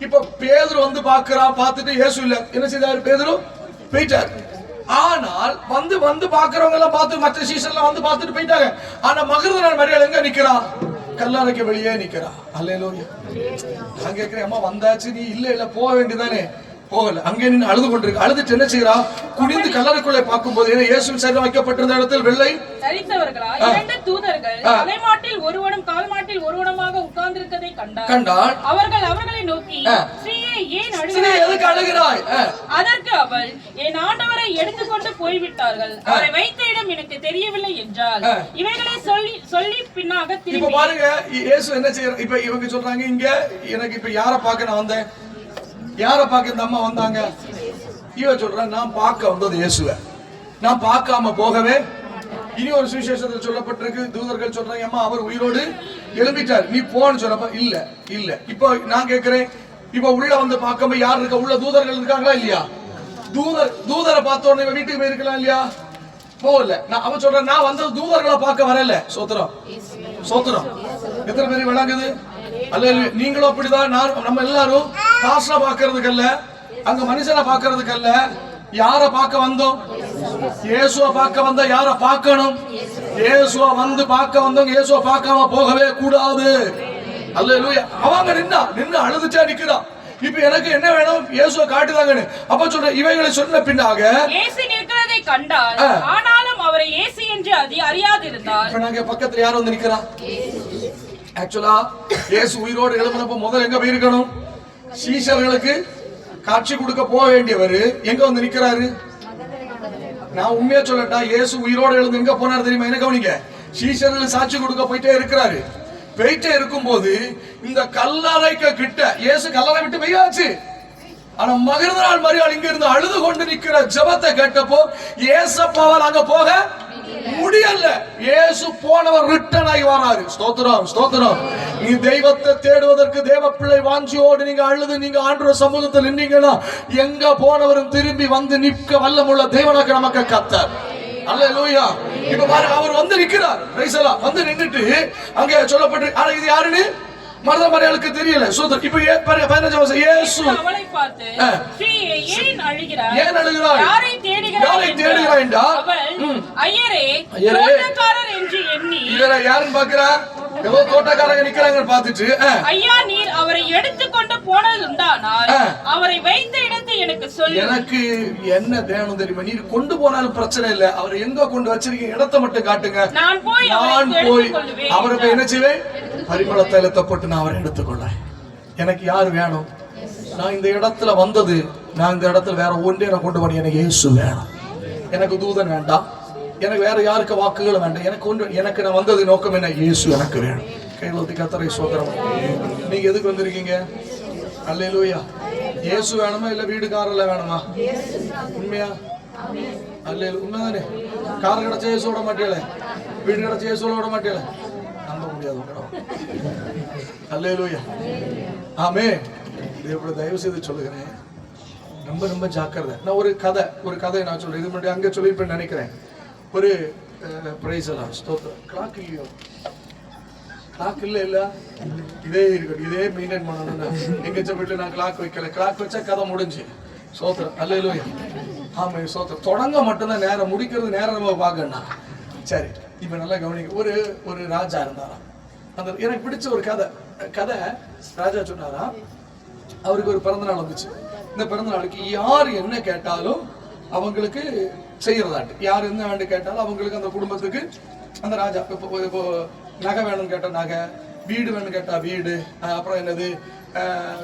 இப்ப பேதுரு வந்து பார்த்துட்டு இயேசு இல்ல, என்ன செய்தாரு? பேதுரு போயிட்டார். ஆனால் வந்து பாக்குறவங்க எல்லாம் பார்த்து, மற்ற சீசன்ல வந்து பார்த்துட்டு போயிட்டாங்க. ஆனா மகதலேனாள் மரியாள் எங்க நிக்கிறா? கல்லறைக்கு வெளியே நிக்கிறா. அல்லேலூயா. நான் கேட்கிறேன், அம்மா வந்தாச்சு, நீ இல்ல போக வேண்டியதானே? போகல, அங்கே நின்று அழுது கொண்டிருக்கு. அழுதுட்டு என்ன செய்யறா? குனிந்து கல்லறைக்குள்ளே பார்க்கும்போது இயேசு சரீரம் வைக்கப்பட்டிருந்த இடத்தில் வெள்ளை தரித்தவர்களாய் 2 தூதர்கள் தலைமாட்டில் ஒருவனும் கால் மாட்டில் ஒருவனுமாக உட்கார்ந்திருக்கதை கண்டாள். அவர்களை நோக்கி, ஸ்ரீயே, ஏன் அழுகிறாய்? அதற்கு அவள், என் ஆண்டவரை எடுத்துக்கொண்டு போய்விட்டார்கள், அவரை வைத்த இடம் எனக்கு தெரியவில்லை என்றால். இவைகளை சொல்லி பின்னாக திரும்பி. இப்ப பாருங்க, இயேசு என்ன செய்யறாங்க? இப்ப இவங்க சொல்றாங்க, இங்க எனக்கு இப்ப யாரை பார்க்க நான் வந்தேன்? யாரை பார்க்க இந்த அம்மா வந்தாங்க? இவன் சொல்றான், நான் பார்க்க வந்தது இயேசுவை, நான் பார்க்காம போகவே. இனி ஒரு சுவிசேஷத்தில் சொல்லப்பட்டிருக்கு, தூதர்கள் சொல்றாங்க, அம்மா அவர் உயிரோடு எழும்பிட்டார், நீ போன்னு சொல்லப்ப இல்ல. இப்போ நான் கேட்கிறேன், இப்ப உள்ள வந்து பார்க்காம யார் இருக்க? உள்ள தூதர்கள் இருக்காங்களா இல்லையா? தூதரை பார்த்த உடனே வீட்டுக்கு போயிருக்கலாம் இல்லையா? போகல. அவன் சொல்றேன், நான் வந்தது தூதர்களை பார்க்க வரல. சோத்திரம். எத்தனை பேர் விளங்குது? அல்லேலூயா. நீங்களும் அப்படிதான். நம்ம எல்லாரும் காசுல பாக்குறதுக்கு அல்ல, அங்க மனுஷனை பாக்குறதுக்கு அல்ல. யார பார்க்க வந்தோம்? இயேசுவை பார்க்க வந்தா யார பார்க்கணும்? இயேசுவை வந்து பார்க்க வந்தோம், இயேசுவை பார்க்காம போகவே கூடாது. அல்லேலூயா. அவங்க நின்னு அழுதுச்சா நிக்கிறா. இப்ப எனக்கு என்ன வேணும்? இயேசுவை காட்டுதாங்கன்னு. அப்ப சொல்ற, இவைகளை சொன்ன பின்னாக இயேசு நிற்கிறதை கண்டால், ஆனாலும் அவரை இயேசு என்று அறியாதிருந்தார். இப்ப நாங்க பக்கத்துல யார் வந்து நிக்கிறா? ஆக்சுவலா இயேசு உயிரோடு எழுப்பினப்ப முதல்ல எங்க போயிருக்கணும்? சீஷர்களுக்கு காட்சி கொடுக்க போக வேண்டியவர் எங்க வந்து நிக்கிறாரு? நான் உண்மையா சொல்லட்டா, இயேசு உயிரோடு எழுந்து எங்க போனார் தெரியுமா? என்ன கவனிங்க, சீஷர்களுக்கு சாட்சி கொடுக்க போயிட்டே இருக்கிறாரு. போயிட்டே இருக்கும்போது இந்த கல்லறைக்கு கிட்ட, இயேசு கல்லறை விட்டு போயாச்சு, ஆனா மகதலேனாள் மரியாள் இங்க இருந்து அழுது கொண்டு நிக்கிற ஜெபத்தை கேட்டப்போ இயேசப்பாவால் அங்க போக முடியல. இயேசு போனவர் ரிட்டர்ன் ஆகி வராரு. ஸ்தோத்திரம். நீ தெய்வத்தை தேடுவதற்கு தேவ பிள்ளை வாஞ்சியோடு நீங்க அழுது நீங்க ஆண்டவர் சமூகத்தில் நின்னீங்கன்னா, எங்க போனவரும் திரும்பி வந்து நிற்க வல்லமுள்ள தேவனாக நமக்கு கர்த்தர். அல்லேலூயா. இப்ப பாருங்க, அவர் வந்து நிக்கிறார். பிரைஸ் எல்லாம் வந்து நின்னுட்டு அங்க சொல்லப்பட்டு, ஆனா இது யாருன்னு மரியாளுக்கு தெரியல. சோதர். இப்ப 15 வருஷம் இயேசு அவளை பார்த்து, ஸ்ரீயே, ஏன் அழுகிறாய்? யாரை தேடுகிறாய் என்றால், ஐயரே, தோட்டக்காரர் என்று எண்ணி. இவரை யாருன்னு பாக்குறா? ஏதோ தோட்டக்காரங்க நிக்கிறாங்கன்னு பார்த்துட்டு, ஐயா, நீர் அவரை எடுத்துக்கொண்டு போனதுண்டானால் அவரை வைத்த இடத்தை எனக்கு சொல்லு. எனக்கு என்ன தேவனும் தெரியுமா? நீர் கொண்டு போனாலும் பிரச்சனை இல்ல, அவர் எங்க கொண்டு வச்சிருக்கீங்க இடத்தை மட்டும் காட்டுங்க, நான் போய் அவரை போய் என்ன செய்வேன்? பரிமள தைலத்தை போட்டு நான் அவரை எடுத்துக்கொள்ள. எனக்கு யார் வேணும்? நான் இந்த இடத்துல வந்தது நான் இந்த இடத்துல வேற ஒன்றே நான் கொண்டு போனேன், எனக்கு இயேசு வேணும், எனக்கு தூதன் வேண்டாம், எனக்கு வேற யாருக்கு வாக்குகள் வேண்டாம், எனக்கு ஒன்று, எனக்கு நான் வந்தது நோக்கம் என்ன, இயேசு எனக்கு வேணும். கைவலத்தி கர்த்தரை சோதரம். நீங்க எதுக்கு வந்திருக்கீங்க? அல்லேலூயா. இயேசு வேணுமா இல்ல வீடுகாரல வேணுமா? உண்மையா? அல்லேலூயா. உண்மைதானே? கார் கிடைச்ச இயேசு விட மாட்டேல, வீடு கிடைச்ச இயேசு விட மாட்டேல, நம்ப முடியாது. அல்லேலூயா. ஆமே. இது தயவு செய்து சொல்லுகிறேன், ரொம்ப ரொம்ப ஜாக்கிரதை. நான் ஒரு கதை நான் சொல்றேன். இது முன்னாடி அங்கே சொல்லியிருப்பேன் நினைக்கிறேன். ஒரு பிரைஸ் எல்லாம் ஸ்தோத்திரம். கிளாக் இல்லையோ? கிளாக் இல்லை இதே இருக்கட்டும், இதே மெயின்டைன் பண்ணணும்னா எங்க வீட்டில் நான் கிளாக் வைக்கல. கிளாக் வச்சா கதை முடிஞ்சு. சோத்திரம். அல்லேலூயா. ஆமா சோத்திரம். தொடங்க மட்டும்தான் நேரம், முடிக்கிறது நேரம் நம்ம பார்க்கணும். சரி, இப்ப நல்லா கவனிங்க. ஒரு ராஜா இருந்தாராம். அந்த எனக்கு பிடிச்ச ஒரு கதை ராஜா சொன்னாரா, அவருக்கு ஒரு பிறந்த நாள் வந்துச்சு. இந்த பிறந்த நாளுக்கு யார் என்ன கேட்டாலும் அவங்களுக்கு செய்யறதாட்டு, யார் என்ன வேண்டு கேட்டாலும் அவங்களுக்கு, அந்த குடும்பத்துக்கு, அந்த ராஜா இப்போ நகை வேணும்னு கேட்டா நகை, வீடு வேணும்னு கேட்டா வீடு, அப்புறம் என்னது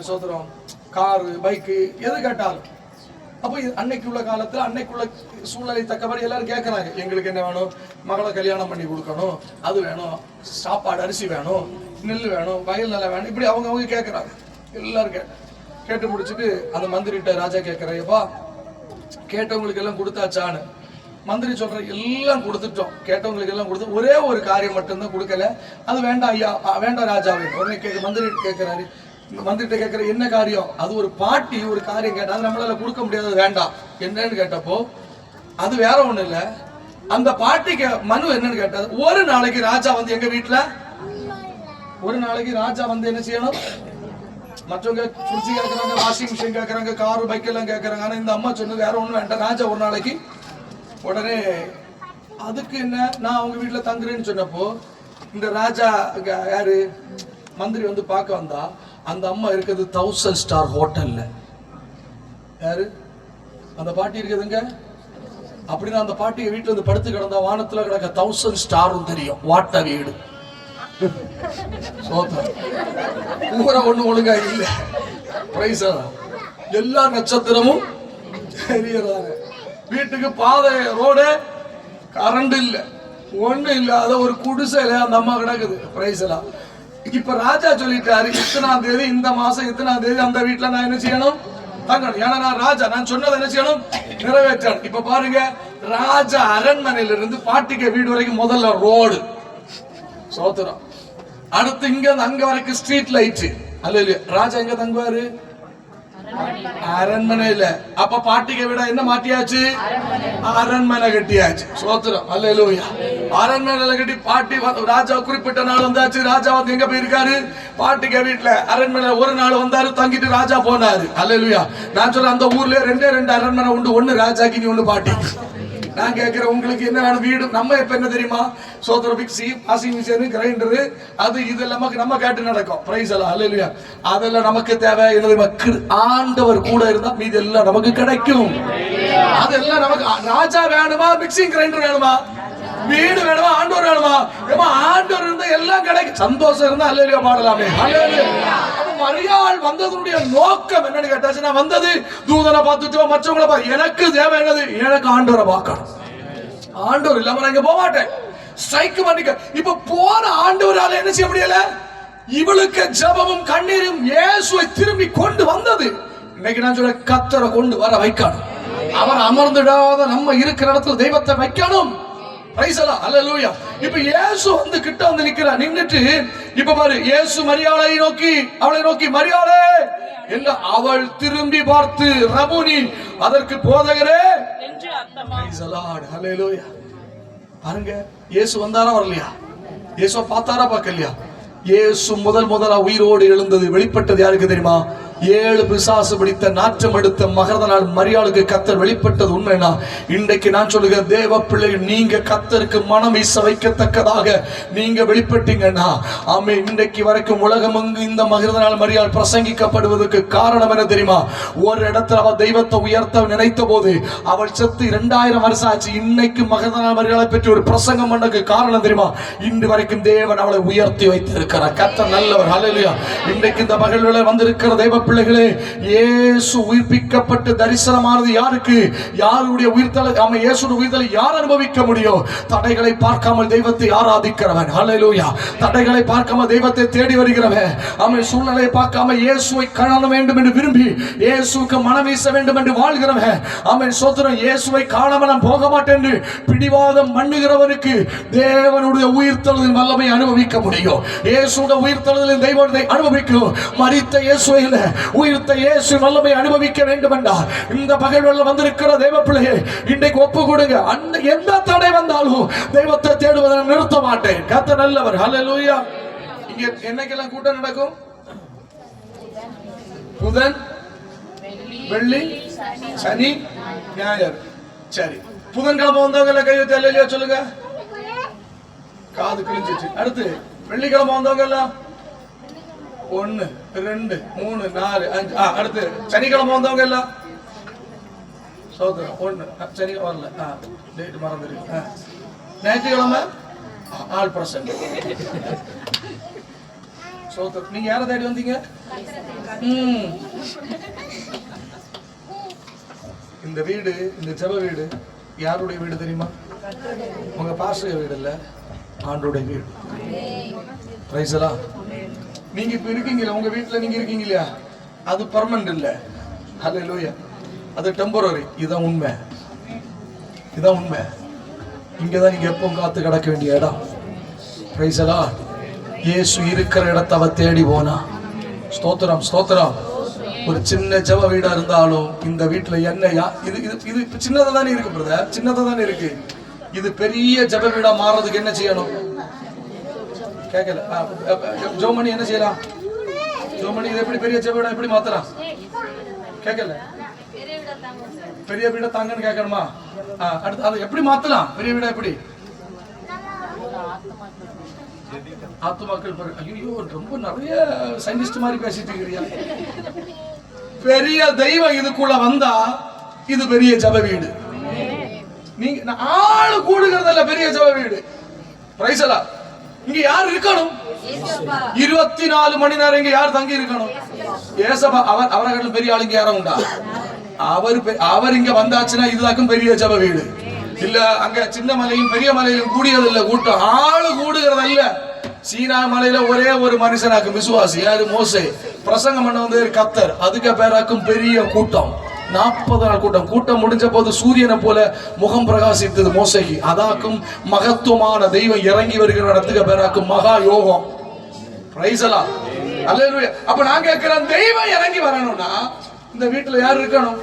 சோத்திரம், காரு, பைக்கு, எது கேட்டாலும். அப்போ அன்னைக்கு உள்ள காலத்துல அன்னைக்குள்ள சூழ்நிலை தக்கபடி எல்லாரும் கேட்கறாங்க, எங்களுக்கு என்ன வேணும், மகளை கல்யாணம் பண்ணி கொடுக்கணும், அது வேணும், சாப்பாடு அரிசி வேணும், நெல் வேணும், வயல் நிலம் வேணும், இப்படி அவங்க கேட்கறாங்க. எல்லாரும் கேட்டு முடிச்சுட்டு அந்த மந்திரிட்ட ராஜா கேட்கறையப்பா, கேட்டவங்களுக்கு எல்லாம் கொடுத்தாச்சான்னு. மந்திரி சொல்ற எல்லாம் கொடுத்துட்டோம், கேட்டவங்களுக்கு எல்லாம் கொடுத்து, ஒரே ஒரு காரியம் மட்டும்தான் கொடுக்கல, அது வேண்டாம் ஐயா, வேண்டாம் ராஜாவே. உடனே மந்திரி கேட்கிறாரு, மந்திரிட்ட கேட்கிற என்ன காரியம், அது ஒரு பாட்டி ஒரு காரியம் கேட்டா, அது நம்மளால கொடுக்க முடியாது, வேண்டாம். என்னன்னு கேட்டப்போ அது வேற ஒண்ணு இல்ல, அந்த பாட்டிக்கு மனு என்னன்னு கேட்டது, ஒரு நாளைக்கு ராஜா வந்து எங்க வீட்டுல, ஒரு நாளைக்கு ராஜா வந்து என்ன செய்யணும், மற்றவங்க ஃப்ரிட்ஜ் கேட்கறாங்க, வாஷிங் மிஷின் கேட்கறாங்க, காரு, பைக் எல்லாம் கேட்கறாங்க. ஆனா இந்த அம்மா சொன்னது வேற ஒண்ணும் வேண்டாம், ராஜா ஒரு நாளைக்கு. உடனே அதுக்கு என்ன, நான் அவங்க வீட்டுல தங்குறேன்னு சொன்னப்போ இந்த ராஜா யாரு மந்திரி வந்து பார்க்க வந்தா, அந்த அம்மா இருக்குது 1000 ஸ்டார் ஹோட்டல்ல. யாரு அந்த பாட்டி இருக்குதுங்க? அப்படின்னா அந்த பாட்டியை வீட்டுல இருந்து படுத்து கிடந்தா வானத்துல கிடக்க 1000 ஸ்டாரும் தெரியும். வாட்ட வீடு ஊரை ஒண்ணு ஒழுங்கா இல்ல, எல்லா நட்சத்திரமும் தெரியறாங்க. வீட்டுக்கு பாதை, ரோடு, கரண்ட் இல்ல, ஒண்ணு இல்லாத ஒரு குடிசையில அந்த அம்மா கிடக்குது. பிரைஸ் எல்லாம். இப்ப ராஜா சொல்லிட்டாரு, இத்தனாம் தேதி இந்த மாசம் இத்தனாம் தேதி அந்த வீட்டுல நான் என்ன செய்யணும், தங்கணும். ஏன்னா நான் ராஜா, நான் சொன்னதை என்ன செய்யணும், நிறைவேற்றணும். இப்ப பாருங்க, ராஜா அரண்மனையில இருந்து பாட்டிக்க வீடு வரைக்கும் முதல்ல ரோடு, சோத்திரம். அடுத்து இங்க அங்க வரைக்கும் ஸ்ட்ரீட் லைட். அல்ல, ராஜா எங்க தங்குவாரு, அரண்மனையில. அப்ப பாட்டிக்க விட என்ன மாட்டியாச்சு, அரண்மனை கட்டியாச்சு. சோத்திரம். அல்லேலூயா. அரண்மனையில கட்டி பாட்டி, ராஜா குறிப்பிட்ட நாள் வந்தாச்சு. ராஜா வந்து எங்க போயிருக்காரு, பாட்டிக்க வீட்டுல அரண்மனை ஒரு நாள் வந்தாரு, தங்கிட்டு ராஜா போனாரு. அல்லேலூயா. நான் சொல்ற அந்த ஊர்ல ரெண்டு அரண்மனை உண்டு, ஒண்ணு ராஜாக்கு, நீ ஒண்ணு பாட்டி. நான் கேட்கிறேன், உங்களுக்கு என்ன வேணும் வீடு? நம்ம இப்ப என்ன தெரியுமா, சோத்திர மிக்ஸி, வாஷிங் மிஷின், கிரைண்டரு, அது இது நம்ம கேட்டு நடக்கும். பிரைஸ் எல்லாம். அல்லேலூயா. அதெல்லாம் நமக்கு தேவை என்ன, ஆண்டவர் கூட இருந்தா மீது எல்லாம் நமக்கு கிடைக்கும். அதெல்லாம் நமக்கு. ராஜா வேணுமா, மிக்ஸிங் கிரைண்டர் வேணுமா, வீடு வேணுமா, ஆண்டவர் வேணுமா? ஆண்டவர் இருந்தா எல்லாம் கிடைக்கும். சந்தோஷம் இருந்தா அல்லேலூயா பாடலாமே. அல்லேலூயா. மரியாள் வந்ததனுடைய நோக்கம் என்னன்னு கேட்டாச்சு, நான் வந்தது தூதனை பார்த்துட்டோம், மற்றவங்களை பார்த்து, எனக்கு தேவை என்னது, எனக்கு ஆண்டவரை பார்க்கணும். ஆண்டவர் இல்லாம நான் இங்க போக மாட்டேன். ஸ்ட்ரைக் பண்ணிக்க. இப்ப போன ஆண்டவரால என்ன செய்ய முடியல, இவளுக்கு ஜெபமும் கண்ணீரும் இயேசுவை திரும்பி கொண்டு வந்தது. இன்னைக்கு நான் சொல்ற, கர்த்தரை கொண்டு வர வைக்கணும். அவர் அமர்ந்துடாத நம்ம இருக்கிற இடத்துல தெய்வத்தை வைக்கணும். அல்லேலூயா. இப்ப இயேசு வந்து கிட்ட வந்து நிக்கிறார், நின்னுட்டு இப்ப பாரு, இயேசு மரியாளை நோக்கி, அவளை நோக்கி, மரியாளே என்ன, அவள் திரும்பி பார்த்து, ரபூனி, அதற்கு போதகரே என்று அர்த்தம். அல்லேலூயா. பாருங்க, இயேசு வந்தாரா வரலையா, இயேசுவை பார்த்தாரா பார்க்கலையா? இயேசு முதலா உயிரோடு எழுந்தது வெளிப்பட்டது யாருக்கு தெரியுமா? 7 பிசாசு பிடித்த நாற்றம் எடுத்த மகரத நாள் மரியாளுக்கு கர்த்தர் வெளிப்பட்டது உண்மைனா, இன்றைக்கு நான் சொல்லுகிற தேவ பிள்ளைகள், நீங்க கர்த்தருக்கு மனம் வீச வைக்கத்தக்கதாக நீங்க வெளிப்பட்டீங்கன்னா, ஆமே, இன்றைக்கு வரைக்கும் உலகமெங்கு இந்த மகரத நாள் மரியாள் பிரசங்கிக்கப்படுவதற்கு காரணம் என்ன தெரியுமா? ஒரு இடத்துல அவள் தெய்வத்தை உயர்த்த நினைத்த போது அவள் செத்து 2000 வருஷம் ஆச்சு. இன்னைக்கு மகரத நாள் மரியாளை பற்றி ஒரு பிரசங்கம் பண்ணக்கு காரணம் தெரியுமா? இன்று வரைக்கும் தேவன் அவளை உயர்த்தி வைத்திருக்கிறார். கர்த்தர் நல்லவர். அல்லேலூயா. இன்றைக்கு இந்த மகளிர் வந்திருக்கிற தெய்வ பிள்ளைகளே, இயேசு உயிர்ப்பிக்கப்பட்டு தரிசனமானது யாருக்கு? யாருடைய உயிர்த்தலை? ஆமா, இயேசுடைய உயிர்த்தலை யார் அனுபவிக்க முடியும்? தடைகளை பார்க்காமல் தெய்வத்தை ஆராதிக்கிறவன். ஹல்லேலூயா. தடைகளை பார்க்காம தெய்வத்தை தேடி வருகிறவன். அவன் சூழ்நிலையை பார்க்காம இயேசுவை காண வேண்டும் என்று விரும்பி இயேசுக்கு மனம் வீச வேண்டும் என்று வாழ்கிறவன். அவன் சோத்திரம். இயேசுவை காணாம நான் போக மாட்டேன் என்று பிடிவாதம் பண்ணுகிறவனுக்கு தேவனுடைய உயிர்த்தெழுதலின் வல்லமை அனுபவிக்க முடியும். இயேசுடைய உயிர்த்தெழுதலின் தெய்வத்தை அனுபவிக்கும். மரித்த இயேசுவை உயிர்த்த இயேசு வல்லமை அனுபவிக்க வேண்டும் என்றால் இந்த பகல் வெள்ள வந்திருக்கிற தெய்வ பிள்ளையை இன்றைக்கு ஒப்பு கொடுங்க. எந்த தடை வந்தாலும் தெய்வத்தை தேடுவதை நிறுத்த மாட்டேன். கர்த்தர் நல்லவர். ஹல்லேலூயா. இங்க என்னைக்கெல்லாம் கூட்டம் நடக்கும்? புதன், வெள்ளி, சனி, ஞாயிறு. சரி, புதன்கிழமை வந்தவங்க கை வச்சு அல்லேலூயா சொல்லுங்க. காது கிழிஞ்சிச்சு. அடுத்து வெள்ளிக்கிழமை வந்தவங்க எல்லாம் 1 2 3 4 5. அடுத்து சனிக்கிழமை வந்தவங்க எல்லாம் சோதரம் 1. சனி வரல, டேட் மறந்துருக்கு. ஞாயிற்றுக்கிழமை ஆல் பிரசன்ட். சோதரம். நீங்க யாரை தேடி வந்தீங்க? இந்த வீடு, இந்த ஜெப வீடு யாருடைய வீடு தெரியுமா? உங்க பாஸ்டர் வீடு இல்ல, ஆண்டோடைய வீடு. பிரைஸ் எல்லாம். நீங்க இப்ப இருக்கீங்களா, உங்க வீட்டுல நீங்க இருக்கீங்க இல்லையா, அது பெர்மனன்ட் இல்ல. ஹல்லேலூயா. அது டெம்பரரி. இதுதான் உண்மை. இதுதான் உண்மை. இங்கதான் நீங்க எப்பவும் காத்து கிடக்க வேண்டிய இடம். பிரைஸ் எல்லாம். இயேசு இருக்கிற இடத்தை அவ தேடி போனா. ஸ்தோத்திரம், ஸ்தோத்திரம். ஒரு சின்ன ஜெப வீடா இருந்தாலும் இந்த வீட்டுல என்னையா இது இது இது சின்னதா தானே இருக்கு பிரதர், சின்னதா தானே இருக்கு. இது பெரிய ஜெப வீடா மாறதுக்கு என்ன செய்யணும்? கேட்கல. ஜோமணி என்ன செய்யலாம்? ஜோமணி இது எப்படி பெரிய ஜெப வீடா எப்படி மாத்தலாம்? கேட்கல. பெரிய வீடா தாங்கன்னு கேட்கணுமா? அடுத்து அதை எப்படி மாத்தலாம்? பெரிய வீடா எப்படி? ஆத்துமாக்கள். ஐயோ, ரொம்ப நிறைய சயின்டிஸ்ட் மாதிரி பேசிட்டு இருக்கிறியா? பெரிய தெய்வம் இதுக்குள்ள வந்தா இது பெரிய ஜெப வீடு. நீங்க ஆளு கூடுகிறதல்ல பெரிய ஜெப வீடு. பிரைஸ் எல்லாம். இங்க யார் இருக்கணும்? 24 மணி நேரம் இங்க யார் தங்கி இருக்கணும்? ஏசப்பா. அவர்கள் பெரிய ஆளுங்க யாரும் உண்டா? அவர் இங்க வந்தாச்சுன்னா இதுதாக்கும் பெரிய ஜெப வீடு இல்ல. அங்க சின்ன மலையும் பெரிய மலையிலும் கூடியது இல்ல கூட்டம். ஆளு கூடுகிறதல்ல. சீனா மலையில ஒரே ஒரு மனுஷனாக்கும் விசுவாசி, யாரு? மோசே. பிரசங்கம் பண்ண வந்து கர்த்தர். அதுக்கு பேராக்கும் பெரிய கூட்டம். 40 நாள் கூட்டம். கூட்டம் முடிஞ்ச போது சூரியனை போல முகம் பிரகாசித்தது மோசேக்கு. அதாக்கும் மகத்துவமான தெய்வம் இறங்கி வருகிற இடத்துக்கு பேராக்கும் மகா யோகம். பிரைஸ் எல்லாம். அல்லேலூயா. அப்ப நான் கேட்கிறேன், தெய்வம் இறங்கி வரணும்னா இந்த வீட்டுல யார் இருக்கணும்?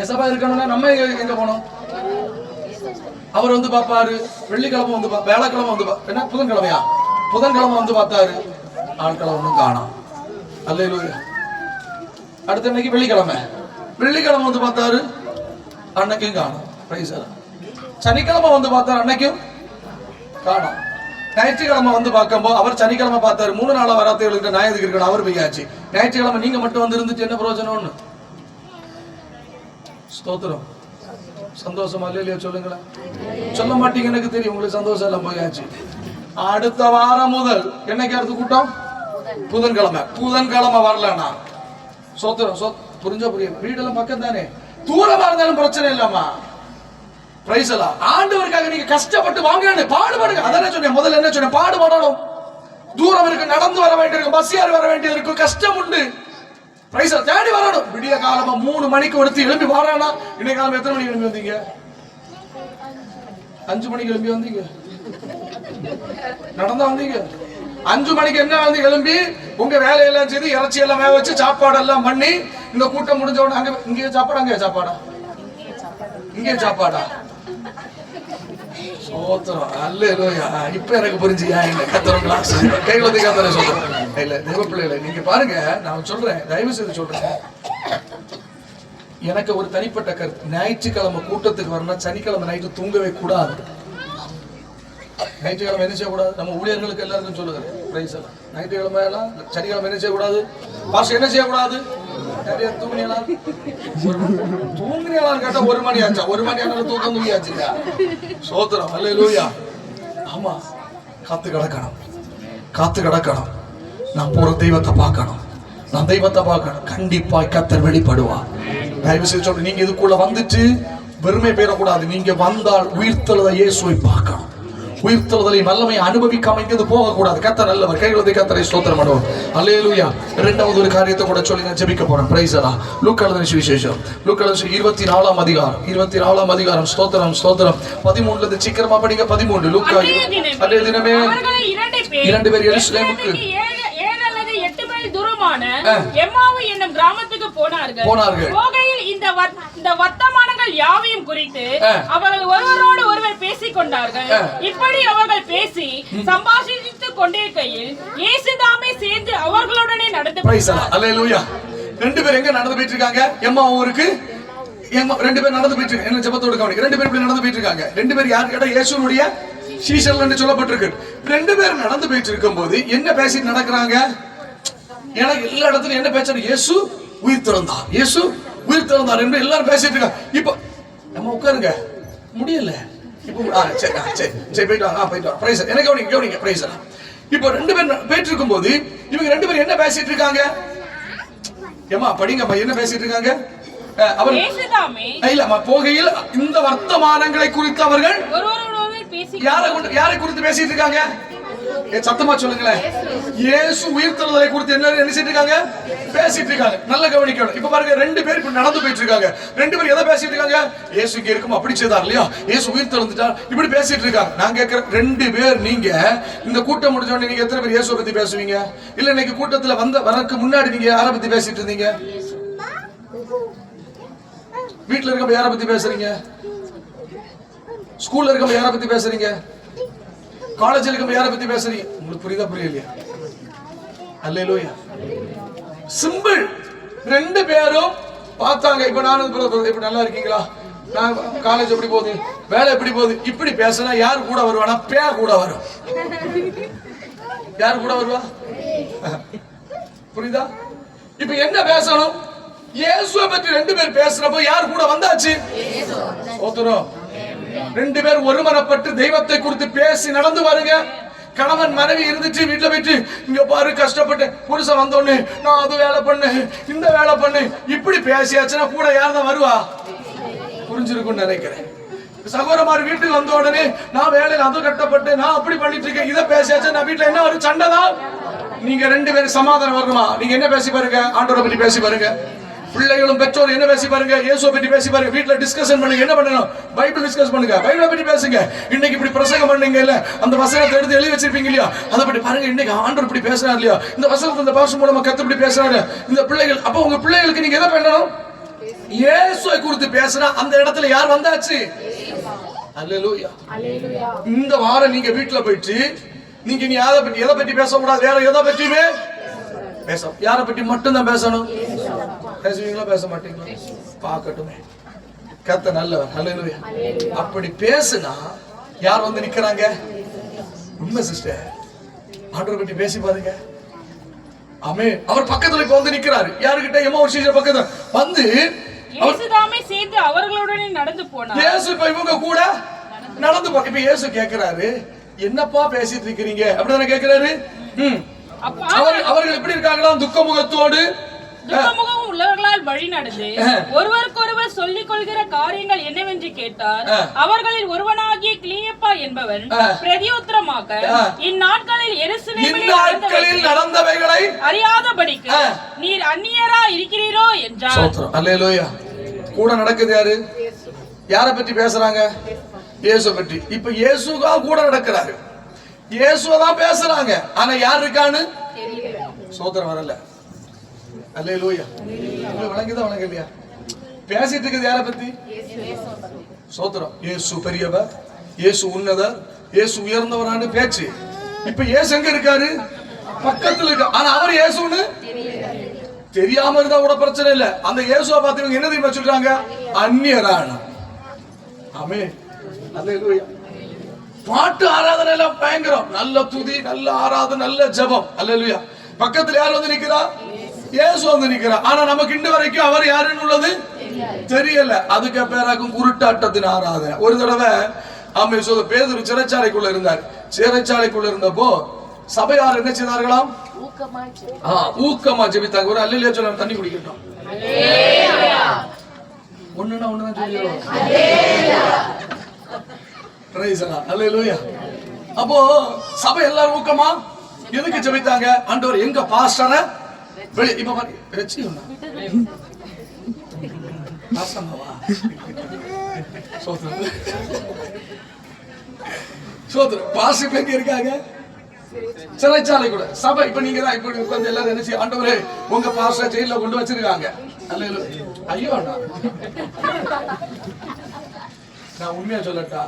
ஏசப்பா இருக்கணும்னா நம்ம எங்க போனோம்? அவர் வந்து பாப்பாரு. வெள்ளிக்கிழமை வந்து வேலைக்கிழமை வந்து என்ன புதன்கிழமையா? புதன்கிழமை வந்து பார்த்தாரு. ஆட்களை ஒன்றும் காணோம். அல்லேலூயா. அடுத்த அன்னைக்கு வெள்ளிக்கிழமை. வெள்ளிக்கிழமை வந்து பார்த்தாரு. அன்னைக்கும் காணோம். பிரைஸ் எல்லாம். சனிக்கிழமை வந்து பார்த்தாரு. அன்னைக்கும் காணோம். ஞாயிற்றுக்கிழமை வந்து பார்க்கும்போது அவர் சனிக்கிழமை பார்த்தாரு. 3 நாளா வராதவர்களுக்கு ஞாயிற்றுக்கு இருக்கணும். அவர் பெய்யாச்சு. ஞாயிற்றுக்கிழமை நீங்க மட்டும் வந்து இருந்துட்டு என்ன பிரயோஜனம்னு? ஸ்தோத்திரம். சந்தோஷமா இல்லையா சொல்லுங்களேன். சொல்ல மாட்டீங்க, எனக்கு தெரியும். உங்களுக்கு சந்தோஷம் எல்லாம் போயாச்சு. அடுத்த வாரம் முதல் என்னைக்கு அடுத்த கூட்டம்? புதன்கிழமை. புதன்கிழமை வரலன்னா சோத்திரம். புரிஞ்சா புரியும். வீடெல்லாம் பக்கம் தானே, தூரமா இருந்தாலும் பிரச்சனை இல்லம்மா. பிரைஸ் எல்லாம். ஆண்டவருக்காக நீங்க கஷ்டப்பட்டு வாங்க, பாடுபடுங்க. அதான் சொன்னேன் முதல்ல. என்ன சொன்னேன்? பாடுபடணும். தூரம் இருக்கு, நடந்து வர வேண்டியிருக்கும், பஸ் ஏறி வர வேண்டியது இருக்கும், கஷ்டம் உண்டு. பிரைஸ் தேடி வரணும். விடிய காலமா 3 மணிக்கு எடுத்து எழுப்பி வரானா. இன்னைக்கு காலம் எத்தனை மணிக்கு எழுப்பி வந்தீங்க? 5 மணிக்கு எழுப்பி வந்தீங்க. நடந்தா வந்தீங்க. 5 மணிக்கு என்ன வந்து எழும்பி உங்க வேலையெல்லாம் செய்து இறைச்சி எல்லாம் வேக வச்சு சாப்பாடு எல்லாம் பண்ணி இந்த கூட்டம் முடிஞ்ச உடனே அங்க இங்கே சாப்பாடு, அங்கே சாப்பாடா? இங்கே சாப்பாடா? சோத்திரம். அல்லேலூயா. இப்ப எனக்கு புரிஞ்சுயா? கத்தரங்களா கைகளை கத்தர சொல்றேன். இல்ல தேவ பிள்ளைகளை நீங்க பாருங்க, நான் சொல்றேன், தயவு செய்து சொல்றேன். எனக்கு ஒரு தனிப்பட்ட கருத்து. ஞாயிற்றுக்கிழமை கூட்டத்துக்கு வரணும். சனிக்கிழமை நைட்டு தூங்கவே கூடாது. ஞாயிற்றுக்கிழமை என்ன செய்யக்கூடாது? நம்ம ஊழியர்களுக்கு எல்லாருக்கும் சொல்லுகிறேன். பிரைஸ் எல்லாம். ஞாயிற்றுக்கிழமை எல்லாம் சனிக்கிழமை என்ன செய்யக்கூடாது? பாஸ்டர் என்ன செய்யக்கூடாது? நிறைய தூங்கினீங்களா கேட்டா 1 மணி ஆச்சா? 1 மணி ஆனாலும் தூக்கம் தூங்கியாச்சுங்க. சோத்திரம். அல்லேலூயா. ஆமா, காத்து கிடக்கணும். காத்து கிடக்கணும். நான் போற தெய்வத்தை பார்க்கணும். நான் தெய்வத்தை பார்க்கணும், கண்டிப்பாய் கர்த்தர் வெளிப்படுவார். தயவு செய்து சொல்றேன், நீங்க இதுக்குள்ள வந்துட்டு வெறுமை பெறக்கூடாது. நீங்க வந்தால் உயிர்த்தெழுத இயேசுவை பார்க்கணும். உயிர்த்தெழுதலை வல்லமை அனுபவிக்காம இங்கிருந்து போக கூடாது. கர்த்தர் நல்லவர். கைகளை கர்த்தரை ஸ்தோத்திரம் பண்ணுவோம். அல்லேலூயா. இரண்டாவது ஒரு காரியத்தை கூட சொல்லி நான் ஜெபிக்க போறேன். பிரைஸ் எல்லாம். லூக்கா எழுதின சுவிசேஷம், லூக்கா 24ஆம் அதிகாரம், 24ஆம் அதிகாரம். ஸ்தோத்திரம் ஸ்தோத்திரம். 13ல இருந்து சீக்கிரமா படிங்க. 13 லூக்கா. அதே தினமே இரண்டு பேர் எருசலேமுக்கு 8 மைல் தூரமான எம்மாவு என்னும் கிராமத்துக்கு போனார்கள். போகையில் இந்த வர்த்தமானங்கள் யாவையும் குறித்து அவர்கள் ஒருவரோடு ஒருவர் பேசிக் கொண்டார்கள். இப்படி அவர்கள் பேசி சம்பாஷித்துக் கொண்டிருக்கையில் இயேசு தாமே சேர்ந்து அவர்களுடனே நடந்து போனார். அல்லேலூயா. ரெண்டு பேர் எங்க நடந்து போயிட்டு இருக்காங்க? எம்மா ஊருக்கு ரெண்டு பேர் நடந்து போயிட்டு இருக்காங்க. என்ன ஜெபத்தோடு கவனிங்க. ரெண்டு பேர் இப்படி நடந்து போயிட்டு இருக்காங்க. ரெண்டு பேர் யார் கேட்டா இயேசுவுடைய சீஷர்கள் என்று சொல்லப்பட்டிருக்கு. ரெண்டு பேர் நடந்து போயிட்டு இருக்கும்போது என்ன பேசிட்டு நடக்கிறாங்க? எனக்கு எல்லா இடத்துலயும் என்ன பேசுறாங்க? இயேசு உயிர் திறந்தார், இயேசு உயிர் திறந்தார் என்று எல்லாரும் பேசிட்டு இருக்காங்க. இப்போ நம்ம உட்காருங்க, முடியல. இப்போ சரி போயிட்டு வாங்க, போயிட்டு வாங்க. பிரைஸ் எனக்கு கவனிங்க பிரைஸ். இப்போ ரெண்டு பேர் போயிட்டு இருக்கும்போது இவங்க ரெண்டு பேரும் என்ன பேசிட்டு இருக்காங்க? ஏமா படிங்கம்மா, என்ன பேசிட்டு இருக்காங்க? அவர் இல்லம்மா, போகையில் இந்த வர்த்தமானங்களை குறித்து அவர்கள் யாரை குறித்து பேசிட்டு இருக்காங்க? சத்தமா சொல்லுங்களேன். இயேசு உயிர்த்தெழுதலை குறித்து என்ன நினைச்சிட்டு இருக்காங்க? பேசிட்டு இருக்காங்க. நல்ல கவனிக்கணும். இப்ப பாருங்க, ரெண்டு பேர் இப்ப நடந்து போயிட்டு இருக்காங்க. ரெண்டு பேர் எதை பேசிட்டு இருக்காங்க? இயேசு இங்க இருக்கும் அப்படி செய்தார் இல்லையா, இயேசு உயிர்த்தெழுந்துட்டார், இப்படி பேசிட்டு இருக்காங்க. நான் கேட்கிறேன், ரெண்டு பேர் நீங்க இந்த கூட்டம் முடிஞ்ச உடனே நீங்க எத்தனை பேர் இயேசுவை பத்தி பேசுவீங்க? இல்ல இன்னைக்கு கூட்டத்துல வரக்கு முன்னாடி நீங்க யாரை பத்தி பேசிட்டு இருந்தீங்க? வீட்டுல இருக்க யாரை பத்தி பேசுறீங்க? ஸ்கூல்ல இருக்க யாரை பத்தி பேசுறீங்க? காலேஜ்ல இருக்க யாரை பத்தி பேசுறீங்க? உங்களுக்கு புரியுதா புரியலையா? அல்லேலூயா. சிம்பிள். ரெண்டு பேரும் பார்த்தாங்க. இப்ப நானும் இப்ப நல்லா இருக்கீங்களா, நான் காலேஜ் எப்படி போகுது, வேலை எப்படி போகுது, இப்படி பேசினா யார் கூட வருவானா? பே கூட வரும். யார் கூட வருவா? புரியுதா? இப்ப என்ன பேசணும்? இயேசுவை பற்றி ரெண்டு பேர் பேசுறப்போ யார் கூட வந்தாச்சு? சோதரம். ரெண்டு பேர் ஒருமனப்பட்டு தெய்வத்தை குறித்து பேசி நடந்து பாருங்க. கணவன் மனைவி இருந்துச்சு வீட்டுல போயிட்டு, இங்க பாரு கஷ்டப்பட்டு புருஷன் வந்தோன்னு நான் அது வேலை பண்ணு இந்த வேலை பண்ணு இப்படி பேசியாச்சுன்னா கூட யார் தான் வருவா? புரிஞ்சிருக்கும்னு நினைக்கிறேன். சகோதரமார் வீட்டுக்கு வந்த உடனே நான் வேலையில அது கட்டப்பட்டு நான் அப்படி பண்ணிட்டு இருக்கேன், இதை பேசியாச்சு நான் வீட்டுல என்ன ஒரு சண்டை தான். நீங்க ரெண்டு பேரும் சமாதானம் வரணுமா? நீங்க என்ன பேசி பாருங்க? ஆண்டவரை பற்றி பேசி பாருங்க. பிள்ளைகளும் பெற்றோர் என்ன பேசி பாருங்க? இயேசுவை பற்றி பேசி பாருங்க. வீட்டுல டிஸ்கஷன் பண்ணுங்க. என்ன பண்ணணும்? பைபிள் டிஸ்கஸ் பண்ணுங்க. பைபிளை பற்றி பேசுங்க. இன்னைக்கு இப்படி பிரசங்கம் பண்ணீங்க இல்ல, அந்த வசனத்தை எடுத்து எழுதி வச்சிருப்பீங்க இல்லையா, அதை பற்றி பாருங்க. இன்னைக்கு ஆண்டவர் இப்படி பேசுறாரு இல்லையா, இந்த வசனத்தை இந்த பாஸ்டர் மூலமா கத்து இப்படி பேசுறாரு இந்த பிள்ளைகள். அப்ப உங்க பிள்ளைகளுக்கு நீங்க என்ன பண்ணணும்? இயேசுவை குறித்து பேசினா அந்த இடத்துல யார் வந்தாச்சு? அல்லேலூயா. இந்த வாரம் நீங்க வீட்டுல போயிட்டு நீங்க நீ எதை பற்றி பேசக்கூடாது, வேற எதை பற்றியுமே பேசணும். யாரை பற்றி மட்டும்தான் பேசணும். பேசுவீங்களா பேச மாட்டீங்களா? பார்க்கட்டுமே. கர்த்தர் நல்லவர். அல்லேலூயா. அப்படி பேசுனா யார் வந்து நிக்கிறாங்க? உண்மை சிஸ்டர். ஆண்டவரை பற்றி பேசி பாருங்க. ஆமென். அவர் பக்கத்துல இப்ப வந்து நிக்கிறாரு. யாருக்கிட்ட? எம்மாவுஸ் சீஷர் பக்கத்துல வந்து இயேசுதாமே சேர்ந்து அவர்களுடனே நடந்து போனார். இயேசு இப்ப இவங்க கூட நடந்து போ. இப்ப இயேசு கேக்குறாரு, என்னப்பா பேசிட்டு இருக்கீங்க அப்படிதானே கேக்குறாரு. அவர்கள் எப்படி இருக்காங்களா? துக்கமுகத்தோடு துக்கமுகம் உள்ளவர்களால் வழி நடந்து ஒருவருக்கொருவர் சொல்லிக் கொள்கிற காரியங்கள் என்னவென்று கேட்டார். அவர்களில் ஒருவனாகிய கிளியப்பா என்பவன் பிரதியுத்தரமாக, இந்நாட்களில் எருசலேமில் நடந்தவைகளை அறியாதபடிக்கு நீர் அந்நியரா இருக்கிறீரோ என்றார். அல்லேலூயா. கூட நடக்குது யாரு? யாரை பற்றி பேசுறாங்க? இயேசு பற்றி. இப்ப இயேசுவா கூட நடக்கிறாரு, இயேசுதான் பேசுறாங்க. ஆனா யார் இருக்கான்னு சோதரம் வரல. அல்லேலூயா. வணங்குதா வணங்கலையா? பேசிட்டு இருக்குது யாரை பத்தி? சோதரம். இயேசு பெரியவர், இயேசு உன்னதர், இயேசு உயர்ந்தவரான பேச்சு. இப்ப இயேசு எங்க இருக்காரு? பக்கத்துல இருக்க. ஆனா அவர் இயேசுன்னு தெரியாம இருந்தா கூட பிரச்சனை இல்ல. அந்த இயேசுவை பார்த்து என்ன தெரியுமா சொல்றாங்க? அந்நியரான. ஆமென். அல்லேலூயா. பாட்டு ஆராதனை எல்லாம் பயங்கரம். நல்ல துதி, நல்ல ஆராதனை, நல்ல ஜெபம். அல்லேலூயா. பக்கத்துல யார் வந்து நிக்கிறா? இயேசு வந்து நிக்கிறா. ஆனா நமக்கு இன்று வரைக்கும் அவர் யாருன்னு உள்ளது தெரியல. அதுக்கு பேராக்கும் குருட்டாட்டத்தின் ஆராதனை. ஒரு தடவை பேதுரு சிறைச்சாலைக்குள்ள இருந்தார். சிறைச்சாலைக்குள்ள இருந்தப்போ சபையார் என்ன செய்தார்களாம்? ஊக்கமா ஜெபித்தாங்க. ஒரு அல்லேலூயா சொல்ல தண்ணி குடிக்கட்டும். ஒண்ணுனா ஒண்ணுதான் சொல்லிடுவோம். அல்லேலூயா. அப்போ சபை எல்லாரும் ஊக்கமா எதுக்கு ஜெபித்தாங்க? ஆண்டவர் எங்க பாஸ்டரை வெளிய இப்ப பாரு வெச்சி ஒண்ணா பாஸ்டர்வா சோத்ர சோத்ர பாஸ்டர் எங்க இருக்காங்க? சிறைச்சாலை கூட. சபை இப்ப நீங்க தான் இப்ப உட்கார்ந்து எல்லாரும் என்ன செய்ய? ஆண்டவரே உங்க பாஸ்டர் ஜெயில கொண்டு வச்சிருக்காங்க. அல்லேலூயா. ஐயோ அண்ணா, நான் உண்மையா சொல்லட்டா,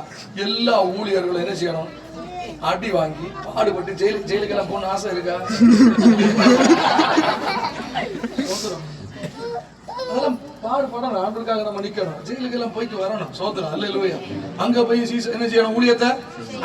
எல்லா ஊழியர்களும் என்ன செய்யணும்? அடி வாங்கி பாடுபட்டு ஜெயிலுக்கெல்லாம் போன ஆசை இருக்கா? அதெல்லாம் பாடுபடணும். ஆண்டவருக்காக நம்ம நிக்கணும். ஜெயிலுக்கெல்லாம் போயிட்டு வரணும். சோதரம். அல்லேலூயா. அங்க போய் என்ன செய்யணும்? ஊழியத்தை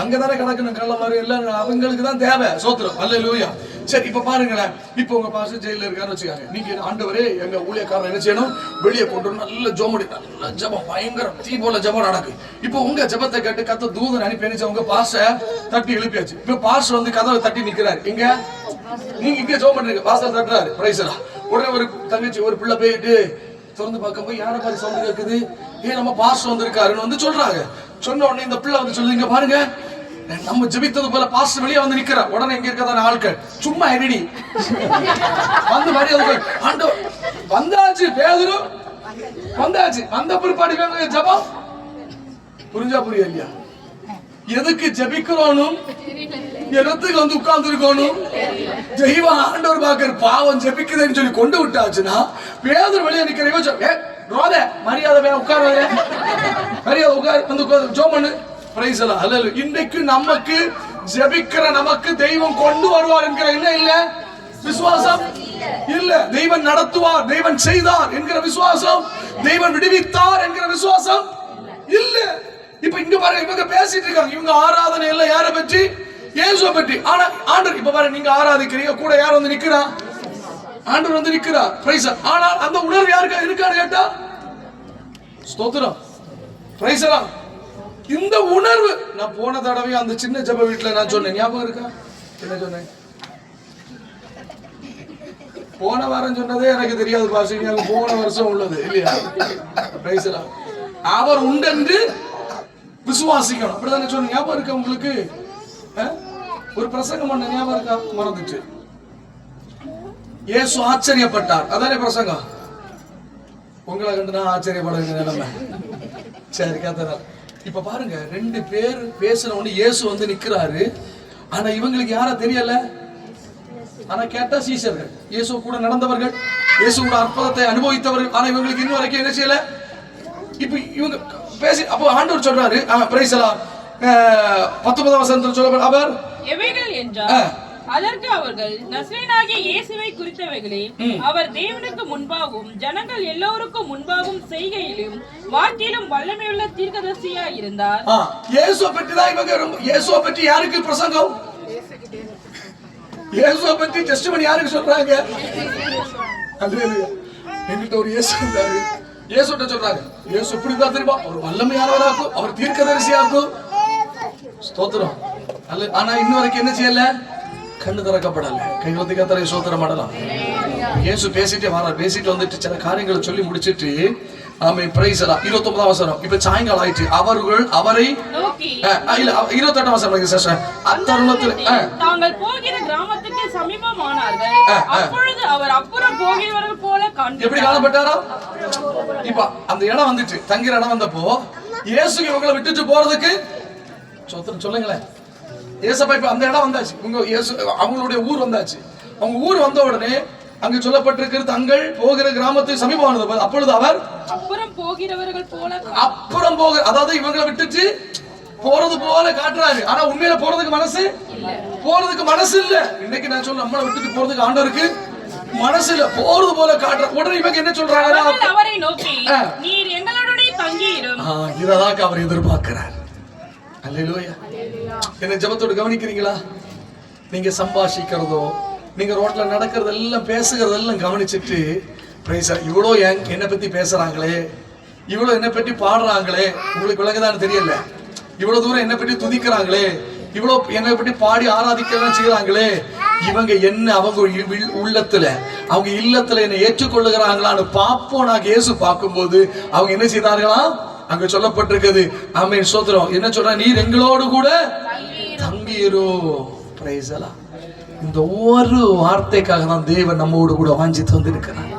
அங்கதானே கிடக்கணும். கள்ள மாதிரி எல்லாம் அவங்களுக்கு தான் தேவை. சோதரம். அல்லேலூயா. சரி, இப்ப பாருங்களேன். இப்ப உங்க பாஸ்டர் ஜெயில இருக்காருன்னு வச்சுக்காங்க. நீங்க ஆண்டவரே எங்க ஊழியக்காரன் என்ன செய்யணும்? வெளியே கொண்டு நல்ல ஜோமடி, நல்ல ஜபம், பயங்கரம் தீ போல ஜபம் நடக்கு. இப்ப உங்க ஜபத்தை கேட்டு கத்த தூதன் அனுப்பி என்ன உங்க பாஸ்டர் தட்டி எழுப்பியாச்சு. இப்ப பாஸ்டர் வந்து கதவை தட்டி நிக்கிறாரு. இங்க நீங்க இங்க ஜோம் பண்றீங்க, பாஸ்டர் தட்டுறாரு. பிரைஸ்லா. உடனே ஒரு தங்கச்சி ஒரு பிள்ளை போயிட்டு திறந்து பார்க்க போய் யார மாதிரி சவுண்ட் கேக்குது? ஏன் நம்ம பாஸ்டர் வந்திருக்காருன்னு வந்து சொல்றாங்க. சொன்ன உடனே இந்த பிள்ளை வந்து சொல்லுங்க, பாருங்க நம்ம ஜெபித்தது போல பாஸ்டர் வெளியே வந்து நிக்கிறார். உடனே எங்க இருக்கதான ஆட்கள் சும்மா எடி வந்து மரியாதை ஆண்டவர் வந்தாச்சு, பேதுரு வந்தாச்சு. வந்த பிற்பாடு வேணுங்க ஜபம். புரிஞ்சா புரியலையா? எதுக்கு ஜெபிக்கிறோனும் எதுக்கு வந்து உட்கார்ந்து இருக்கணும்? தெய்வ ஆண்டவர் பாக்குற பாவம் ஜெபிக்குதுன்னு சொல்லி கொண்டு விட்டாச்சுன்னா பேதுரு வெளியே நிக்கிறவங்க ரோத மரியாதை உட்கார மரியாதை உட்கார் வந்து ஜோம் பண்ணு. இன்றைக்கு நமக்கு ஜெபிக்கிற நமக்கு தெய்வம் கொண்டு வருவார் என்கிற இல்ல விசுவாசம் இல்ல. தெய்வன் நடத்துவார், தெய்வன் செய்தார் என்கிற விசுவாசம், தெய்வன் விடுவித்தார் என்கிற விசுவாசம் இல்ல. இப்ப இங்க பாருங்க, இவங்க பேசிட்டு இருக்காங்க. இவங்க ஆராதனை எல்லாம் யாரை பற்றி? இயேசுவை பற்றி. ஆனா ஆண்டவர் இப்ப பாருங்க, நீங்க ஆராதிக்கிறீங்க, கூட யார் வந்து நிக்கிறா? ஆண்டவர் வந்து நிக்கிறா. பிரைஸ். ஆனால் அந்த உணர்வு யாருக்கு இருக்கான்னு கேட்டா ஸ்தோத்திரம். பிரைஸ். இந்த உணர்வு நான் போன தடவை அந்த சின்ன ஜப வீட்டுல நான் சொன்னேன், ஞாபகம் இருக்கா? என்ன சொன்னேன்? போன வாரம் சொன்னதே எனக்கு தெரியாது பாசி, போன வருஷம் உள்ளது இல்லையா? அவர் உண்டென்று விசுவாசிக்கணும். அப்படிதானே சொன்ன ஞாபகம் இருக்கா உங்களுக்கு? ஒரு பிரசங்கம் பண்ண ஞாபகம் இருக்கா? மறந்துச்சு. இயேசு ஆச்சரியப்பட்டார், அதானே பிரசங்கம். உங்களை கண்டு நான் ஆச்சரியப்பட வேண்டிய நிலைமை. சரி, கத்தனா இப்ப பாருங்க, ரெண்டு பேர் பேசுற ஒண்ணு இயேசு வந்து நிக்கிறாரு. ஆனா இவங்களுக்கு யாரா தெரியல. ஆனா கேட்டா சீஷர்கள், இயேசு கூட நடந்தவர்கள், இயேசு கூட அற்புதத்தை அனுபவித்தவர்கள். ஆனா இவங்களுக்கு இன்னும் வரைக்கும் என்ன செய்யல. இப்ப இவங்க பேசி அப்போ ஆண்டவர் சொல்றாரு, பிரைஸ் எல்லாம் 19ஆம் வசனத்தில் சொல்லப்படும். அவர் எவைகள் என்றார். அதற்கு அவர்கள் நசரேயனாகிய இயேசுவை குறித்தவைகளே, அவர் தேவனுக்கு முன்பாகவும் ஜனங்கள் எல்லோருக்கும் முன்பாகவும் செய்கையிலும் வாக்கிலும் வல்லமையுள்ள தீர்க்கதரிசியாய் இருந்தார். இயேசுவை பற்றி தான் இவங்க. இயேசுவை பற்றி யாருக்கு பிரசங்கம்? இயேசுவை பற்றி டெஸ்டிமனி யாருக்கு சொல்றாங்க? அல்லேலூயா. என்கிட்ட ஒரு இயேசு இருந்தாரு. இயேசுட்ட சொல்றாங்க, இயேசு எப்படி தான் தெரியுமா? ஒரு வல்லமையானவராக்கும், அவர் தீர்க்கதரிசியாக்கும். ஸ்தோத்திரம். ஆனா இன்ன வரைக்கும் என்ன செய்யல? கண்ணு திறக்கப்படல. கைவத்தி கத்தரை சோத்திரம் பண்ணலாம். இயேசு பேசிட்டே வரார். பேசிட்டு வந்துட்டு சில காரியங்களை சொல்லி முடிச்சிட்டு ஆமென் பிரைஸ் எல்லாம் 29ஆம் வசனம். இப்ப சாயங்காலம் ஆயிடுச்சு. அவர்கள் அவரை நோக்கி இல்ல 28ஆம் வசனம் சிஸ்டர். அத்தருணத்தில் தாங்கள் போகிற கிராமத்துக்கு சமீபமானார்கள். அப்பொழுது அவர் அப்புறம் போகிறவர்கள் போல காண்பித்தார். எப்படி காணப்பட்டாரா? இப்ப அந்த இடம் வந்துச்சு, தங்கிற இடம் வந்தப்போ இயேசு இவங்களை விட்டுட்டு போறதுக்கு சோத்திரம் சொல்லுங்களேன். ஏசப்பா இப்ப அந்த இடம் வந்தாச்சு. அவங்களுடைய ஊர் வந்தாச்சு. அவங்க ஊர் வந்த உடனே அங்கு சொல்லப்பட்டிருக்கிறது, தங்கள் போகிற கிராமத்துக்கு சமீபமானது. அப்பொழுது அவர் அப்புறம் போகிறவர்கள் போல அப்புறம் அதாவது இவங்களை விட்டுட்டு போறது போல காட்டுறாரு. ஆனா உண்மையில போறதுக்கு மனசு இல்ல. இன்னைக்கு நான் சொல்ல, நம்மளை விட்டுட்டு போறதுக்கு ஆண்டவருக்கு மனசு இல்ல. போறது போல காட்டுற. உடனே இவங்க என்ன சொல்றாங்க? அவரை நோக்கி நீர் எங்களுடைய தங்கியிரும். இததான் அவர் எதிர்பார்க்கிறார். அல்லேலூயா. என்ன ஜெபத்தோடு கவனிக்கிறீங்களா? நீங்க சம்பாஷிக்கிறதோ, நீங்க ரோட்ல நடக்கிறதெல்லாம் பேசுகிறதெல்லாம் கவனிச்சுட்டு இவ்வளோ என்னை பத்தி பேசுறாங்களே, இவ்வளவு என்னை பற்றி பாடுறாங்களே, உங்களுக்கு விளக்குதான்னு தெரியல. இவ்வளவு தூரம் என்னை பற்றி துதிக்கிறாங்களே, இவ்வளவு என்னை பற்றி பாடி ஆராதிக்கலாம் செய்யறாங்களே, இவங்க என்ன அவங்க உள்ளத்துல அவங்க இல்லத்துல என்ன ஏற்றுக்கொள்ளுகிறாங்களான்னு பாப்போம். நான் இயேசு பார்க்கும்போது அவங்க என்ன செய்தார்களாம்? அங்க சொல்லப்பட்டிருக்கிறது. ஆமென், ஸ்தோத்திரம். என்ன சொல்ற? நீர் எங்களோடு கூட தங்கியிரோ. பிரைஸ் எல்லாம். இந்த ஒரு வார்த்தைக்காக தான் தேவன் நம்மோடு கூட வாஞ்சித்து வந்து இருக்கிறார்.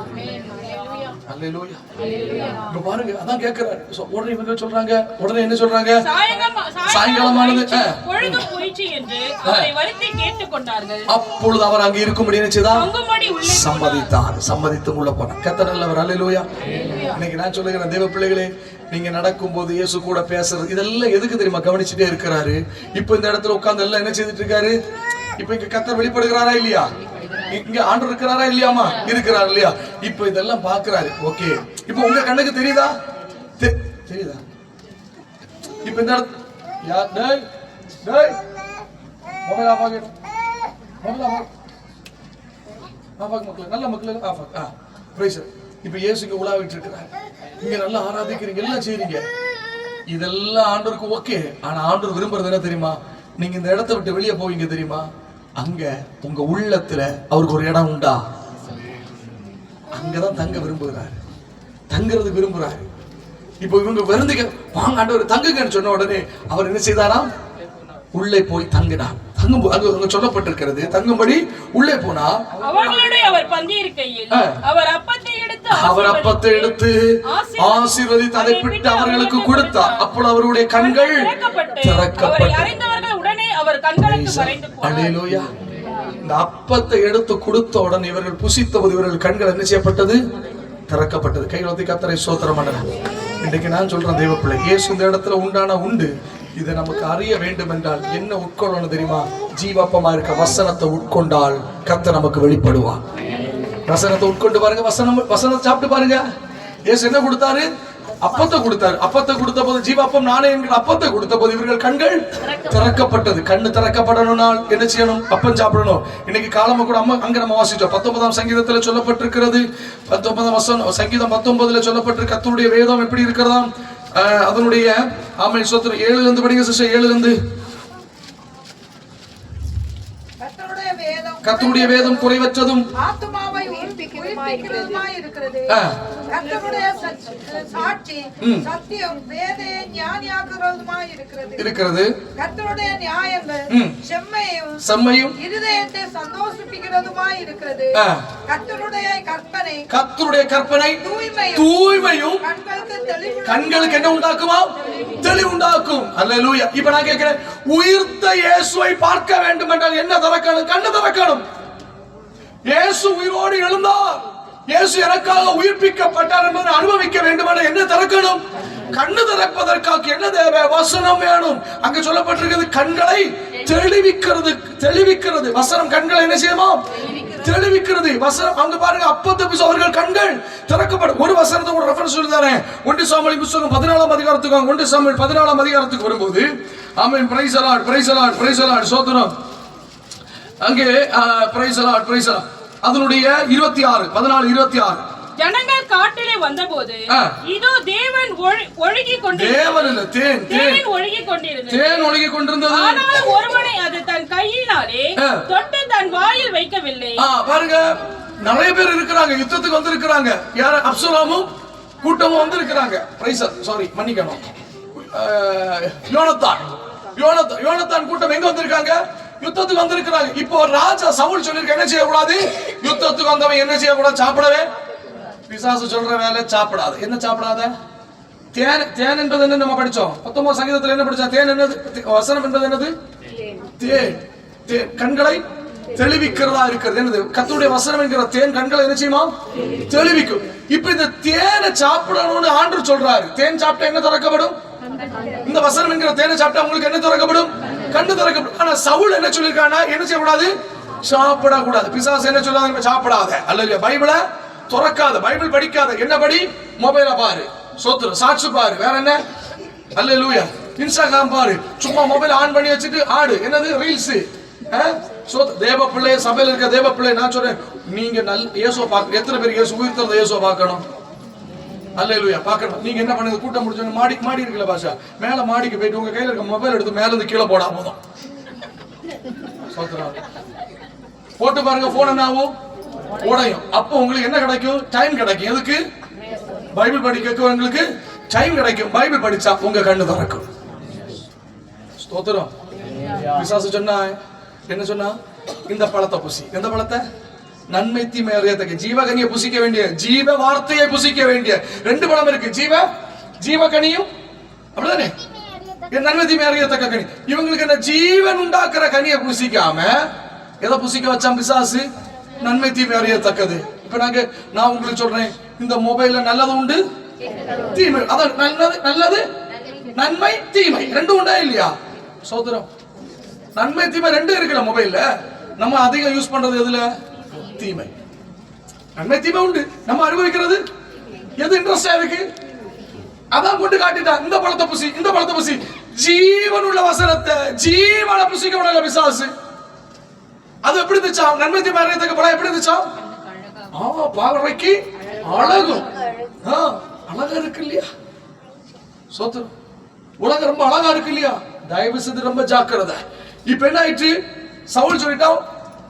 அல்லேலூயா. இப்ப பாருங்க, அதான் கேக்குறாரு. உடனே இவங்க சொல்றாங்க, உடனே என்ன சொல்றாங்க? சாயங்காலமானது பொழுது போயிற்று என்று அவரை வருத்தி கேட்டுக்கொண்டார்கள். அப்பொழுது அவர் அங்க இருக்கும்படி நினைச்சதா சம்மதித்தார். சம்மதித்து உள்ள போனார். கர்த்தர் நல்லவர். அல்லேலூயா. இன்னைக்கு நான் சொல்லுகிறேன், தேவ பிள்ளைகளே, நீங்க நடக்கும் போது இயேசு கூட பேசுறது இதெல்லாம் எதுக்கு தெரியுமா? கவனிச்சுட்டே இருக்கிறாரு. இப்ப இந்த இடத்துல உட்கார்ந்து எல்லாம் என்ன செய்துட்டு இருக்காரு? இப்ப இங்க கர்த்தர் வெளிப்படுகிறாரா இல்லையா? இங்க ஆண்டவர் இருக்கிறாரா இல்லையாமா? இருக்கிறார் இல்லையா? இப்ப இதெல்லாம் பாக்குறாரு. ஓகே, இப்ப உங்க கண்ணுக்கு தெரியுதா? தெரியுதா? இப்ப இந்த நல்ல மக்கள் இப்ப இயேசுக்கு உலாவிட்டு இருக்கிறார். இங்க நல்லா ஆராதிக்கிறீங்க, எல்லாம் செய்றீங்க, இதெல்லாம் ஆண்டவருக்கு ஓகே. ஆனா ஆண்டவர் விரும்புறது என்ன தெரியுமா? நீங்க இந்த இடத்தை விட்டு வெளியே போவீங்க தெரியுமா? அங்க உங்க உள்ளத்துல அவருக்கு ஒரு இடம் உண்டா? அங்கதான் தங்க விரும்புகிறார், தங்குறது விரும்புறாரு. இப்போ இவங்க விருந்துக்க வாங்க ஆண்டவர் தங்குங்கன்னு சொன்ன உடனே அவர் என்ன செய்தாராம்? உள்ளே போய் தங்கினார். தங்கும் அங்க சொல்லப்பட்டிருக்கிறது, தங்கும்படி உள்ளே போனா அவர்களோடு அவர் பந்தி இருக்கையில் அவர் அப்பத்தை எடுத்து ஆசீர்வதித்து அதை பிட்டு அவர்களுக்கு கொடுத்தார். அப்பொழுது அவருடைய கண்கள் திறக்கப்பட்டது. உடனே அவர் கண்களுக்கு மறைந்து போனார். அல்லேலூயா. இந்த அப்பத்தை எடுத்து கொடுத்த உடனே இவர்கள் புசித்தபோது இவர்கள் கண்கள் என்ன செய்யப்பட்டது? திறக்கப்பட்டது. கைகளத்தை கர்த்தரை ஸ்தோத்திரம் பண்ணுங்க. இன்னைக்கு நான் சொல்றேன், தேவ பிள்ளை, இயேசு இந்த இடத்துல உண்டான உண்டு. இதை நமக்கு அறிய வேண்டும் என்றால் என்ன உட்கொள்ளணும் தெரியுமா? ஜீவப்பமா இருக்க வசனத்தை உட்கொண்டால் கர்த்தர் நமக்கு வெளிப்படுவார். வசனத்தை உட்கொண்டு பாருங்க, வசனத்தை சாப்பிட்டு பாருங்க. இயேசு என்ன கொடுத்தாரு? அப்பத்தை கொடுத்தாரு. அப்பத்தை கொடுத்த போது ஜீவாப்பம் நானே என்கிற அப்பத்தை கொடுத்த போது இவர்கள் கண்கள் திறக்கப்பட்டது. கண்ணு திறக்கப்படணும்னால் என்ன செய்யணும்? அப்பம் சாப்பிடணும். இன்னைக்கு காலமா கூட அங்க நம்ம வாசிச்சோம். 19ஆம் சங்கீதத்துல சொல்லப்பட்டிருக்கிறது. 19ஆம் வசனம் சங்கீதம் 19ல சொல்லப்பட்டிருக்க கர்த்தருடைய வேதம் எப்படி இருக்கிறதாம்? அதனுடைய ஆமென் ஸ்தோத்திரம். 7ல இருந்து படிங்க சிஸ்டர். 7ல இருந்து. கர்த்தருடைய வேதம் குறைவற்றதும் ஆத்துமாவை உயிர்ப்பிக்கிறதுமாய் இருக்கிறது. கர்த்தருடைய சாட்சி சத்தியம் வேதே ஞானியாக்குறதுமாய் இருக்கிறது. கர்த்தருடைய நியாயங்கள் செம்மையும் இருதயத்தை சந்தோஷிப்பிக்கிறதுமாய் இருக்கிறது. கர்த்தருடைய கற்பனை தூய்மையும் கண்களுக்கு என்ன உண்டாக்குமா? தெளிவு உண்டாக்கும். அல்லேலூயா. இப்ப நான் கேட்கிறேன், உயிர்த்த இயேசுவை பார்க்க வேண்டும் என்றால் என்ன திறக்கணும்? கண்ணு திறக்கணும். இயேசு உயிரோடு எழுந்தார், இயேசு எனக்காக உயிர்ப்பிக்கப்பட்டார் என்பதை அனுபவிக்க வேண்டும் என்ற என்ன திறக்கணும்? கண்ணு திறப்பதற்காக என்ன தேவை? வசனம் வேணும். அங்க சொல்லப்பட்டிருக்கிறது கண்களை தெளிவிக்கிறது. வசனம் கண்களை என்ன செய்யுமா? தெளிவிக்கிறது. வசனம் அங்க பாருங்க, அப்பத்தை அவர்கள் கண்கள் திறக்கப்படும். ஒரு வசனத்தை ஒரு ரெஃபரன்ஸ் சொல்லுதானே, 1 சாமுவேல் புத்தகம் 14ஆம் அதிகாரத்துக்கு 1 சாமுவேல் 14ஆம் அதிகாரத்துக்கு வரும்போது amen, praise the Lord, praise the Lord, praise the Lord, ஸ்தோத்திரம். அங்கே praise the Lord, praise the Lord. அதனுடைய 26 14 26 ஜனங்கள் காட்டிலே வந்தபோது இதோ தேவன் ஒழுகி கொண்டிருந்தது. ஆனால் ஒருவனை அது தன் கையினாலே தொட்டு தன் வாயில் வைக்கவில்லை. பாருங்க, நிறைய பேர் இருக்கிறாங்க, யுத்தத்துக்கு வந்து இருக்கிறாங்க. யார? அப்சலோமும் கூட்டமும் வந்து இருக்கிறாங்க. சாரி, மன்னிக்கணும், யோனத்தான் கூட்டம் எங்க வந்திருக்காங்க? யுத்தத்துக்கு வந்திருக்கிறாங்க. இப்போ ராஜா சவுல் சொல்லிருக்க என்ன செய்யக்கூடாது? யுத்தத்துக்கு வந்தவன் என்ன செய்யக்கூடாது? சாப்பிடவே. பிசாசு சொல்ற வேலை சாப்பிடாது. என்ன சாப்பிடாத? தேன் என்பது என்ன நம்ம படிச்சோம்? 19 சங்கீதத்துல என்ன படிச்சோம்? தேன் என்னது? வசனம் என்பது என்னது? தேன். கண்களை தெளிவிக்கிறதா இருக்கிறது. என்னது? கர்த்தருடைய வசனம் என்கிற தேன் கண்களை என்ன செய்யுமா? தெளிவிக்கும். இப்ப இந்த தேனை சாப்பிடணும்னு ஆண்டவர் சொல்றாரு. தேன் சாப்பிட்டா என்ன திறக்கப்படும்? இந்த வசனம் என்கிற தேனை சாப்பிட்டா உங்களுக்கு என்ன திறக்கப்படும்? கண்ணு திறக்கப்படும். ஆனா சவுல் என்ன சொல்லிருக்கானா? என்ன செய்யக்கூடாது? சாப்பிடக்கூடாது. பிசாசு என்ன சொல்லாத? சாப்பிடாத. அல்ல, பைபிளை துறக்காத, பைபிள் படிக்காத. என்ன படி? மொபைல பாரு, சோத்திரம், சாட்சி பாரு, வேற என்ன? அல்லேலூயா. இன்ஸ்டாகிராம் பாரு, சும்மா மொபைல் ஆன் பண்ணி வச்சுட்டு ஆடு. என்னது? ரீல்ஸ். தேவ பிள்ளை, சபையில் இருக்க தேவ பிள்ளை, நான் சொல்றேன், நீங்க இயேசுவை பார்க்க, எத்தனை பேர் இயேசு உயிர்த்தெழுந்த இயேசுவை பார்க்கணும்? அல்லேலூயா, பார்க்கணும். நீங்க என்ன பண்ணுங்க? கூட்டம் முடிச்சோன்னு மாடி இருக்குல்ல பாஷா, மேல மாடிக்கு போயிட்டு உங்க கையில இருக்க மொபைல் எடுத்து மேல இருந்து கீழே போடா போதும். போட்டு பாருங்க, போன் என்ன ஆகும்? உடையும். அப்போ உங்களுக்கு என்ன கிடைக்கும்? டைம் கிடைக்கும். எதுக்கு? பைபிள் படிக்க உங்களுக்கு டைம் கிடைக்கும். பைபிள் படிச்சா உங்க கண்ணு திறக்கும். ஸ்தோத்திரம். பிசாசு சொன்னா என்ன சொன்னா? இந்த பழத்தை புசி. எந்த பழத்தை? நன்மை தீமை அறியத்தக்க ஜீவகனியை புசிக்க வேண்டிய, ஜீவ வார்த்தையை புசிக்க வேண்டிய 2 பழம் இருக்கு. ஜீவகனியும் அப்படிதானே, நன்மை தீமை அறியத்தக்க கனி. இவங்களுக்கு என்ன? ஜீவன் உண்டாக்குற கனியை புசிக்காம எதை புசிக்க வச்சான் பிசாசு? நன்மை தீமை அறியத்தக்கது. இப்ப நான் உங்களுக்கு சொல்றேன், இந்த மொபைல்ல நல்லது உண்டு, தீமை. அதான் நல்லது நன்மை தீமை 2 உண்டா இல்லையா? சோதரம். நன்மை தீமை 2 இருக்குல்ல மொபைல்ல. நம்ம அதிகம் யூஸ் பண்றது எதுல? தீமை. நன்மை தீமை உண்டு, நம்ம அனுபவிக்கிறது எது இன்ட்ரெஸ்டா இருக்கு அதான் கொண்டு காட்டிட்டான். இந்த பழத்தை புசி, இந்த பழத்தை புசி. ஜீவன் உள்ள வசனத்தை, ஜீவனை புசிக்க விடல பிசாசு. அது எப்படி இருந்துச்சா? நன்மை தீமை அறியத்தக்க பழம் எப்படி இருந்துச்சா? பார்வைக்கு அழகும், அழகா இருக்கு இல்லையா? சோத்திரம். உலகம் ரொம்ப அழகா இருக்கு இல்லையா? தயவு செய்து ரொம்ப ஜாக்கிரதை. இப்ப என்ன ஆயிடுச்சு? சவுல் சொல்லிட்டான்,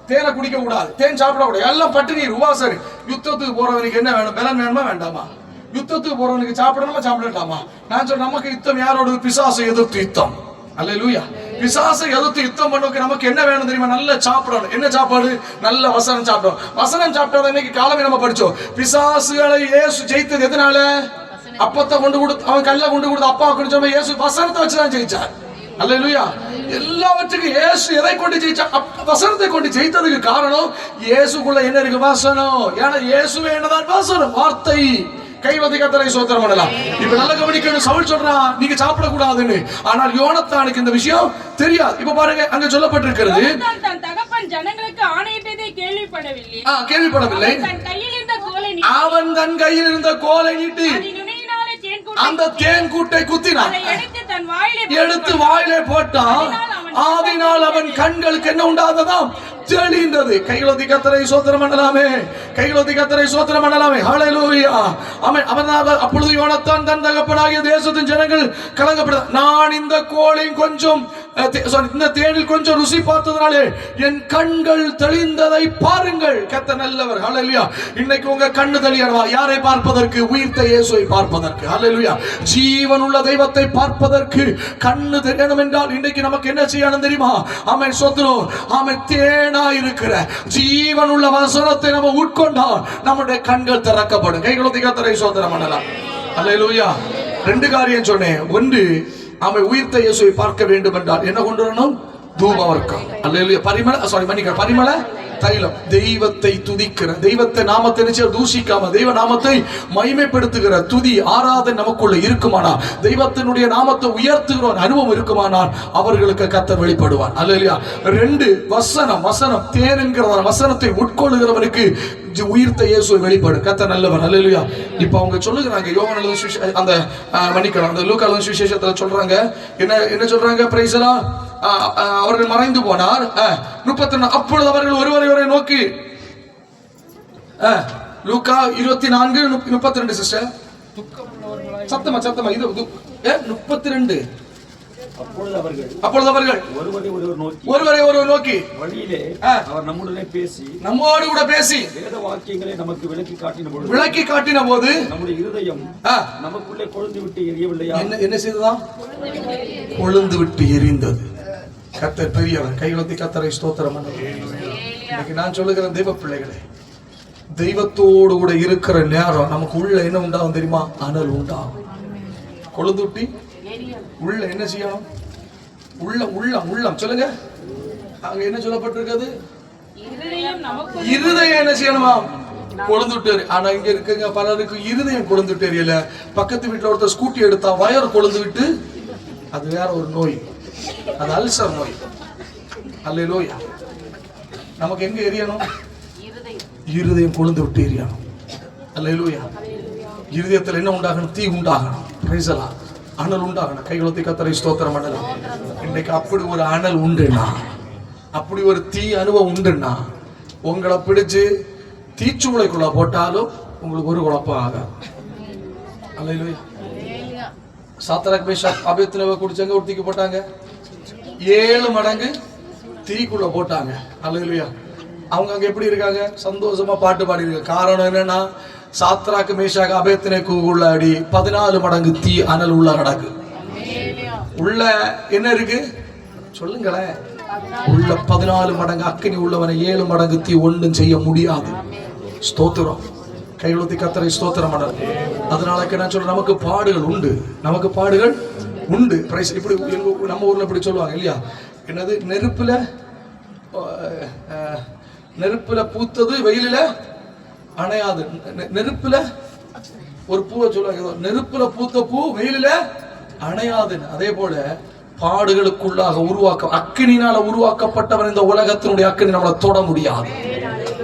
தேனை குடிக்க கூடாது, தேன் சாப்பிட கூடாது, எல்லாம் பட்டினி உபவாசம். யுத்தத்துக்கு போறவனுக்கு என்ன வேணும்? பலன் வேணுமா வேண்டாமா? யுத்தத்துக்கு போறவனுக்கு சாப்பிடணுமா சாப்பிடலாமா? நான் சொல்றேன், நமக்கு யுத்தம் யாரோட? பிசாசை எதிர்த்து யுத்தம். அல்லேலூயா. பிசாசை எதிர்த்து யுத்தம் பண்ணுவதற்கு நமக்கு என்ன வேணும் தெரியுமா? நல்ல சாப்பிடணும். என்ன சாப்பாடு? நல்ல வசனம் சாப்பிடணும். வசனம் சாப்பிட்டா இன்னைக்கு காலமே நம்ம படிச்சோம். பிசாசுகளை இயேசு ஜெயித்தது எதனால? அப்பத்தை கொண்டு கொடுத்து, அவன் கல்ல கொண்டு கொடுத்து அப்பா சொன்ன இயேசு வசனத்தை வச்சுதான் ஜெயிச்சார். அல்லேலூயா. எல்லாவற்றுக்கும் இயேசு எதை கொண்டு ஜெயிச்சா? வசனத்தை கொண்டு ஜெயித்ததுக்கு காரணம் இயேசுக்குள்ள என்ன இருக்கு? வசனம். ஏன்னா இயேசுவே என்னதான்? வசனம், வார்த்தை. கைவதி கர்த்தரை ஸ்தோத்திரம் பண்ணலாம். இப்ப நல்ல கவனிக்கணும். சவுல் சொல்றான் நீங்க சாப்பிட கூடாதுன்னு. ஆனால் யோனத்தானுக்கு இந்த விஷயம் தெரியாது. இப்ப பாருங்க, அங்க சொல்லப்பட்டிருக்கிறது, தன் தகப்பன் ஜனங்களுக்கு ஆணையிட்டதை கேள்விப்படவில்லை. அவன் தன் கையில் இருந்த கோலை நீட்டி அந்த தேன் கூட்டை குத்தினான், எடுத்து வாயிலே போட்டான். ஆதினால் அவன் கண்களுக்கு என்ன உண்டாததாம்? தெளிந்தது. கைகளொத்தி கர்த்தரை ஸ்தோத்திரம் பண்ணலாமே, கைகளொத்தி கர்த்தரை ஸ்தோத்திரம் பண்ணலாமே. ஹல்லேலூயா. அவன் அப்பொழுது யோனத்தான் தன் தகப்பனாகிய தேசத்தின் ஜனங்கள் கலங்கப்பட, நான் இந்த கோலையும் கொஞ்சம் இந்த தேனில் கொஞ்சம் ருசி பார்த்ததுனாலே என் கண்கள் தெளிந்ததை பாருங்கள். கர்த்தர் நல்லவர். ஹல்லேலூயா. இன்னைக்கு உங்க கண்ணு தெளியறவா? யாரை பார்ப்பதற்கு? உயிர்த்த இயேசுவை பார்ப்பதற்கு. ஹல்லேலூயா. ஜீவன் உள்ள தெய்வத்தை பார்ப்பதற்கு கண்ணு தெரியணும் என்றால் இன்னைக்கு நமக்கு என்ன செய்யணும் தெரியுமா? ஆமென். ஸ்தோத்திரம். ஆமென். தேனா இருக்கிற ஜீவன் உள்ள வசனத்தை நம்ம உட்கொண்டால் நம்முடைய கண்கள் திறக்கப்படும். கைகளொத்தி கர்த்தரை ஸ்தோத்திரம் பண்ணலாம். ஹல்லேலூயா. 2 காரியம் சொன்னேன். ஒன்று, அவன் உயிர்த்த இயேசுவை பார்க்க வேண்டும் என்றால் என்ன கொண்டு வரணும்? தூபவர்க்கம். அல்லேலூயா. பரிமள தைலம். தெய்வத்தை துதிக்கிற, தெய்வத்தை நாமத்தை தூஷிக்காம தெய்வ நாமத்தை மகிமைப்படுத்துகிற துதி ஆராதனை நமக்குள்ள இருக்குமானா, தெய்வத்தினுடைய நாமத்தை உயர்த்துகிற அனுபவம் இருக்குமானால் அவர்களுக்கு கர்த்தர் வெளிப்படுவார். அல்லேலூயா. 2, வசனம். வசனம் தேன் என்கிற வசனத்தை உட்கொள்ளுகிறவனுக்கு உயிர்த்த இயேசுவை வெளிப்படும். கர்த்தர் நல்லவர். அல்லேலூயா. இப்ப அவங்க சொல்லுகிறாங்க, யோவான் அந்த மன்னிக்கணும், அந்த லூக்கா சுவிசேஷத்துல சொல்றாங்க, என்ன சொல்றாங்க? பிரைஸ் எல்லாம் அவர்கள் மறைந்து போனார். 31. அப்பொழுது அவர்கள் ஒருவரை நோக்கி, லூக்கா 24:32 சிஸ்டர், சத்தமா இது 32. அப்பொழுது அவர்கள் ஒருவரை ஒருவர் நோக்கி, வழியிலே அவர் நம்மோடு கூட பேசி வேத வாக்கியங்களை நமக்கு விளக்கி காட்டின போது நம்முடைய இருதயம் நமக்குள்ளே கொழுந்து விட்டு எரியவில்லையா? என்ன செய்ததா? கொழுந்து விட்டு எரிந்தது. கர்த்தர் பெரியவர். கைகளொத்தி கர்த்தரை ஸ்தோத்திரம் பண்ணுங்கள். இன்னைக்கு நான் சொல்லுகிற தெய்வ பிள்ளைகளே, தெய்வத்தோடு கூட இருக்கிற நேரம் நமக்கு உள்ள என்ன உண்டாகும் தெரியுமா? அனல் உண்டாகும். கொழுந்துட்டி உள்ள என்ன செய்யணும்? உள்ளம் சொல்லுங்க. அங்க என்ன சொல்லப்பட்டிருக்கிறது? இருதயம் என்ன செய்யணுமா? கொழுந்துட்டு. ஆனா இங்க இருக்குங்க பலருக்கு இருதயம் கொழுந்துட்டு எரியல. பக்கத்து வீட்டுல ஒருத்தர் ஸ்கூட்டி எடுத்தா வயர் கொழுந்து விட்டு, அது வேற ஒரு நோய், அது அல்சர் நோய். அல்லேலூயா. நமக்கு எங்க எரியணும்? இருதயம் கொழுந்து விட்டு எரியணும். அல்லேலூயா. இருதயத்தில் என்ன உண்டாகணும்? தீ உண்டாகணும். Praise the Lord. அனல் உண்டாகணும். கைகளொத்தி கர்த்தரை ஸ்தோத்திரம் பண்ணலாம். இன்னைக்கு அப்படி ஒரு அனல் உண்டுன்னா, அப்படி ஒரு தீ அனுபவம் உண்டுன்னா, உங்களை பிடிச்சு தீச்சூளைக்குள்ள போட்டாலும் உங்களுக்கு ஒரு குழப்பம் ஆகாது. அல்லேலூயா. சாத்ராக் மேஷாக் ஆபேத்நேகோ குடிச்சங்க ஒரு தீக்கு போட்டாங்க, 7 மடங்கு தீக்குள்ள போட்டாங்க. அல்லேலூயா. அவங்க அங்க எப்படி இருக்காங்க? சந்தோஷமா பாட்டு பாடி இருக்காங்க. காரணம் என்னன்னா, சாத்ராக்கு மேஷாக்கு அபேத்நேகோ உள்ள அடி 14 மடங்கு தீ அனல் உள்ள நடக்கு. உள்ள என்ன இருக்கு சொல்லுங்களேன்? உள்ள 14 மடங்கு அக்கினி உள்ளவனை 7 மடங்கு தீ ஒன்றும் செய்ய முடியாது. ஸ்தோத்திரம். கைகளுத்தி கர்த்தரை ஸ்தோத்திரம் பண்ணலாம். அதனால நான் சொல்றேன், நமக்கு பாடுகள் உண்டு, நமக்கு பாடுகள் உண்டு. இப்படி நம்ம ஊர்ல இப்படி சொல்லுவாங்க இல்லையா? என்னது, நெருப்புல பூத்தது வெயிலில அணையாது. நெருப்புல ஒரு பூவை சொல்லுவாங்க, நெருப்புல பூத்த பூ வெயிலில அணையாதுன்னு. அதே போல பாடுகளுக்குள்ளாக அக்கினினால உருவாக்கப்பட்டவன் இந்த உலகத்தினுடைய அக்கினி நம்மளை தொட முடியாது.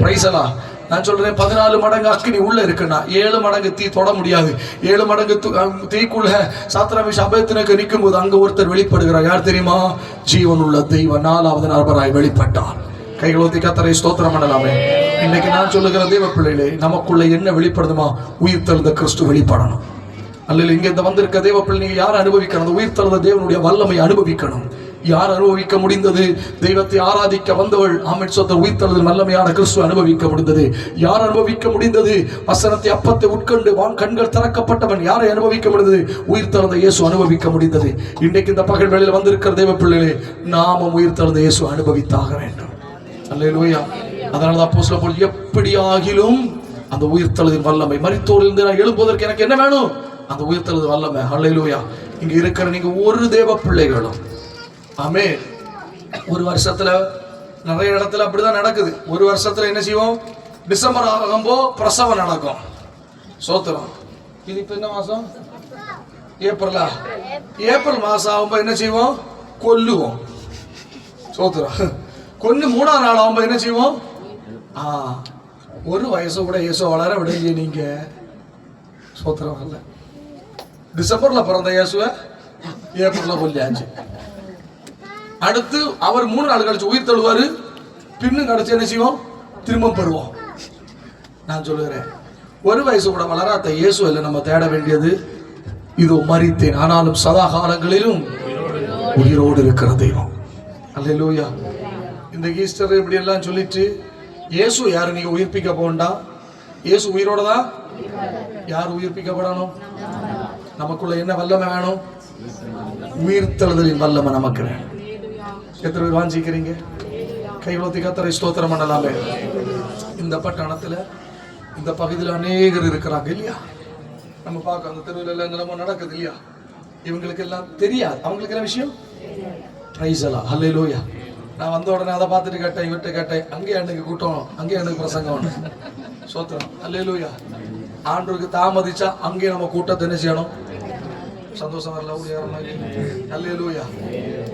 பிரைஸலா. நான் சொல்றேன், 14 மடங்கு அக்கினி உள்ள இருக்குன்னா 7 மடங்கு தீ தொட முடியாது. 7 மடங்கு தீக்குள்ள சாத்ராக் அபேத்நேகோ நிற்கும் போது அங்க ஒருத்தர் வெளிப்படுகிறார். யார் தெரியுமா? ஜீவன் உள்ள தெய்வம் 4வது நபராய் வெளிப்பட்டார். கைகளோத்தி கர்த்தரை ஸ்தோத்திரம் பண்ணலாமே. இன்னைக்கு நான் சொல்லுகிற தேவ பிள்ளைகளே, நமக்குள்ள என்ன வெளிப்படுதுமா? உயிர் தெழுந்த கிறிஸ்து வெளிப்படணும். அல்ல, இங்க இந்த வந்திருக்க தேவ பிள்ளை, நீங்க யார் அனுபவிக்கணும்? அந்த உயிர் தெழுந்த தேவனுடைய வல்லமை அனுபவிக்கணும். யார் அனுபவிக்க முடிந்தது? தெய்வத்தை ஆராதிக்க வந்தவள் ஆமென் சொத்த உயிர் தெழுதல் வல்லமையான கிறிஸ்து அனுபவிக்க முடிந்தது. யார் அனுபவிக்க முடிந்தது? வசனத்தை அப்பத்தை உட்கொண்டு கண்கள் திறக்கப்பட்டவன் யாரை அனுபவிக்க முடிந்தது? உயிர் தெழுந்த இயேசு அனுபவிக்க முடிந்தது. இன்றைக்கு இந்த பகல் வேளையில் வந்திருக்கிற தேவ பிள்ளைகளே, நாமும் உயிர் தெழுந்த இயேசு அனுபவித்தாக வேண்டும். அல்லேலூயா. அதனால அப்போஸ்தலர் பவுல் எப்படி ஆகிலும் அந்த உயிர் தெழுதலின் வல்லமை, மரித்தோரிலிருந்து நான் எழும்புவதற்கு எனக்கு என்ன வேணும்? அந்த உயிர் தெழுதல் வல்லமை. அல்லேலூயா. இங்க இருக்கிற நீங்க ஒரு தேவ பிள்ளைகளும் ஆமென். ஒரு வருஷத்துல நிறைய இடத்துல அப்படிதான் நடக்குது. ஒரு வருஷத்துல என்ன செய்வோம்? டிசம்பர் ஆகும்போ பிரசவம் நடக்கும். சோத்திரம். இது இப்ப என்ன மாசம்? ஏப்ரலா? ஏப்ரல் மாசம் ஆகும்போ என்ன செய்வோம்? கொல்லுவோம். சோத்திரம். கொன்னு 3ஆம் நாள் ஆகும்போ என்ன செய்வோம்? ஒரு வயசு கூட இயேசு வளர விடலையே நீங்க. சோத்திரம். அல்ல, டிசம்பர்ல பிறந்த இயேசுவை ஏப்ரல்ல கொல்லியாச்சு. அடுத்து அவர் 3 நாள் கழிச்சு உயிர் தழுவாரு. பின்னும் கழிச்சு என்ன செய்வோம்? திரும்ப பெறுவோம். நான் சொல்லுகிறேன், ஒரு வயசு கூட வளராத இயேசு இல்லை நம்ம தேட வேண்டியது. இதோ மரித்தேன், ஆனாலும் சதா காலங்களிலும் உயிரோடு இருக்கிற தெய்வம். அல்லேலூயா. இந்த ஈஸ்டர் இப்படி எல்லாம் சொல்லிட்டு இயேசு யாரு நீங்க உயிர்ப்பிக்க போண்டா? இயேசு உயிரோட தான். யார் உயிர்ப்பிக்கப்படணும்? நமக்குள்ள என்ன வல்லமை வேணும்? உயிர்த்தெழுதலின் வல்லமை நமக்கு வேணும். எத்தனை பேர் வாஞ்சிக்கிறீங்க? கைகளோத்தி கர்த்தரை ஸ்தோத்திரம் பண்ணலாமே. இந்த பட்டணத்துல இந்த பகுதியில் அநேகர் இருக்கிறாங்க இல்லையா? நம்ம பார்க்க அந்த தெருவில் எல்லாம் நிலமோ நடக்குது இல்லையா? இவங்களுக்கு எல்லாம் தெரியாது. அவங்களுக்கு என்ன விஷயம்? பிரைஸ் எல்லாம். அல்லேலூயா. நான் வந்த உடனே அதை பார்த்துட்டு கேட்டேன், இவர்கிட்ட கேட்டேன், அங்கேயே எனக்கு கூட்டம், அங்கேயே எனக்கு பிரசங்கம். சோத்திரம். அல்லேலூயா. ஆண்டவருக்கு தாமதிச்சா அங்கேயே நம்ம கூட்டத்தை என்ன செய்யணும்? சந்தோஷம் வரல. அல்லேலூயா.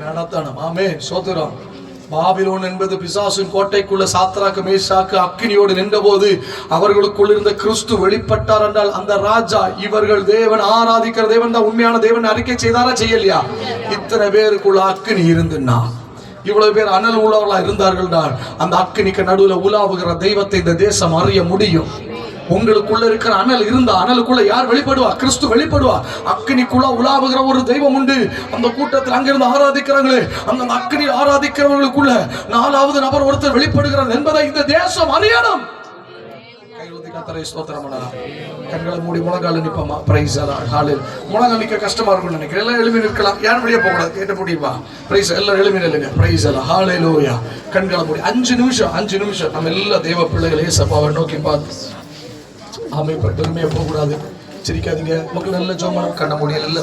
நடத்தணும். ஆமென். சோத்திரம். பாபிலோன் என்பது பிசாசின் கோட்டைக்குள்ள சாத்ராக் மேஷாக்கு அக்கினியோடு நின்றபோது அவர்களுக்குள் இருந்த கிறிஸ்து வெளிப்பட்டார் என்றால் அந்த ராஜா இவர்கள் தேவன் ஆராதிக்கிற தேவன் தான் உண்மையான தேவன் அறிக்கை செய்தாரா செய்யலையா? இத்தனை பேருக்குள்ள அக்கினி இருந்துன்னா, இவ்வளவு பேர் அனல் உள்ளவர்களா இருந்தார்கள், அந்த அக்கினிக்கு நடுவில் உலாவுகிற தெய்வத்தை இந்த தேசம் அறிய முடியும். உங்களுக்குள்ள இருக்கிற அனல் இருந்தா அனலுக்குள்ள யார் வெளிப்படுவா? கிறிஸ்து வெளிப்படுவா. அக்கினிக்குள்ள உலாவுகிற ஒரு தெய்வம் உண்டு. அந்த கூட்டத்தில் அங்கிருந்து ஆராதிக்கிறாங்களே, அந்த அக்கினி ஆராதிக்கிறவர்களுக்குள்ள 4வது நபர் ஒருத்தர் வெளிப்படுகிறார் என்பதை இந்த தேசம் அறியணும். கண்களை மூடி முழங்கால நிப்பமா. பிரைஸ் ஹாலில் முழங்கால் நிக்க கஷ்டமா இருக்கும் நினைக்கிறேன். எல்லாம் எழுப்பி நிற்கலாம். யாரும் வெளியே போக கூடாது. கேட்ட முடியுமா? பிரைஸ் எல்லாம் எழுப்பி நில்லுங்க. பிரைஸ் ஹalleluya. கண்களை மூடி 5 நிமிஷம் நம்ம எல்லா தேவ பிள்ளைகளே சபாவை நோக்கி பார்த்து அமைப்ப பெருமையா போக கூடாது. சிரிக்காதீங்க. மக்கள் நல்ல ஜோமனம் கண்ண முடியல. நல்ல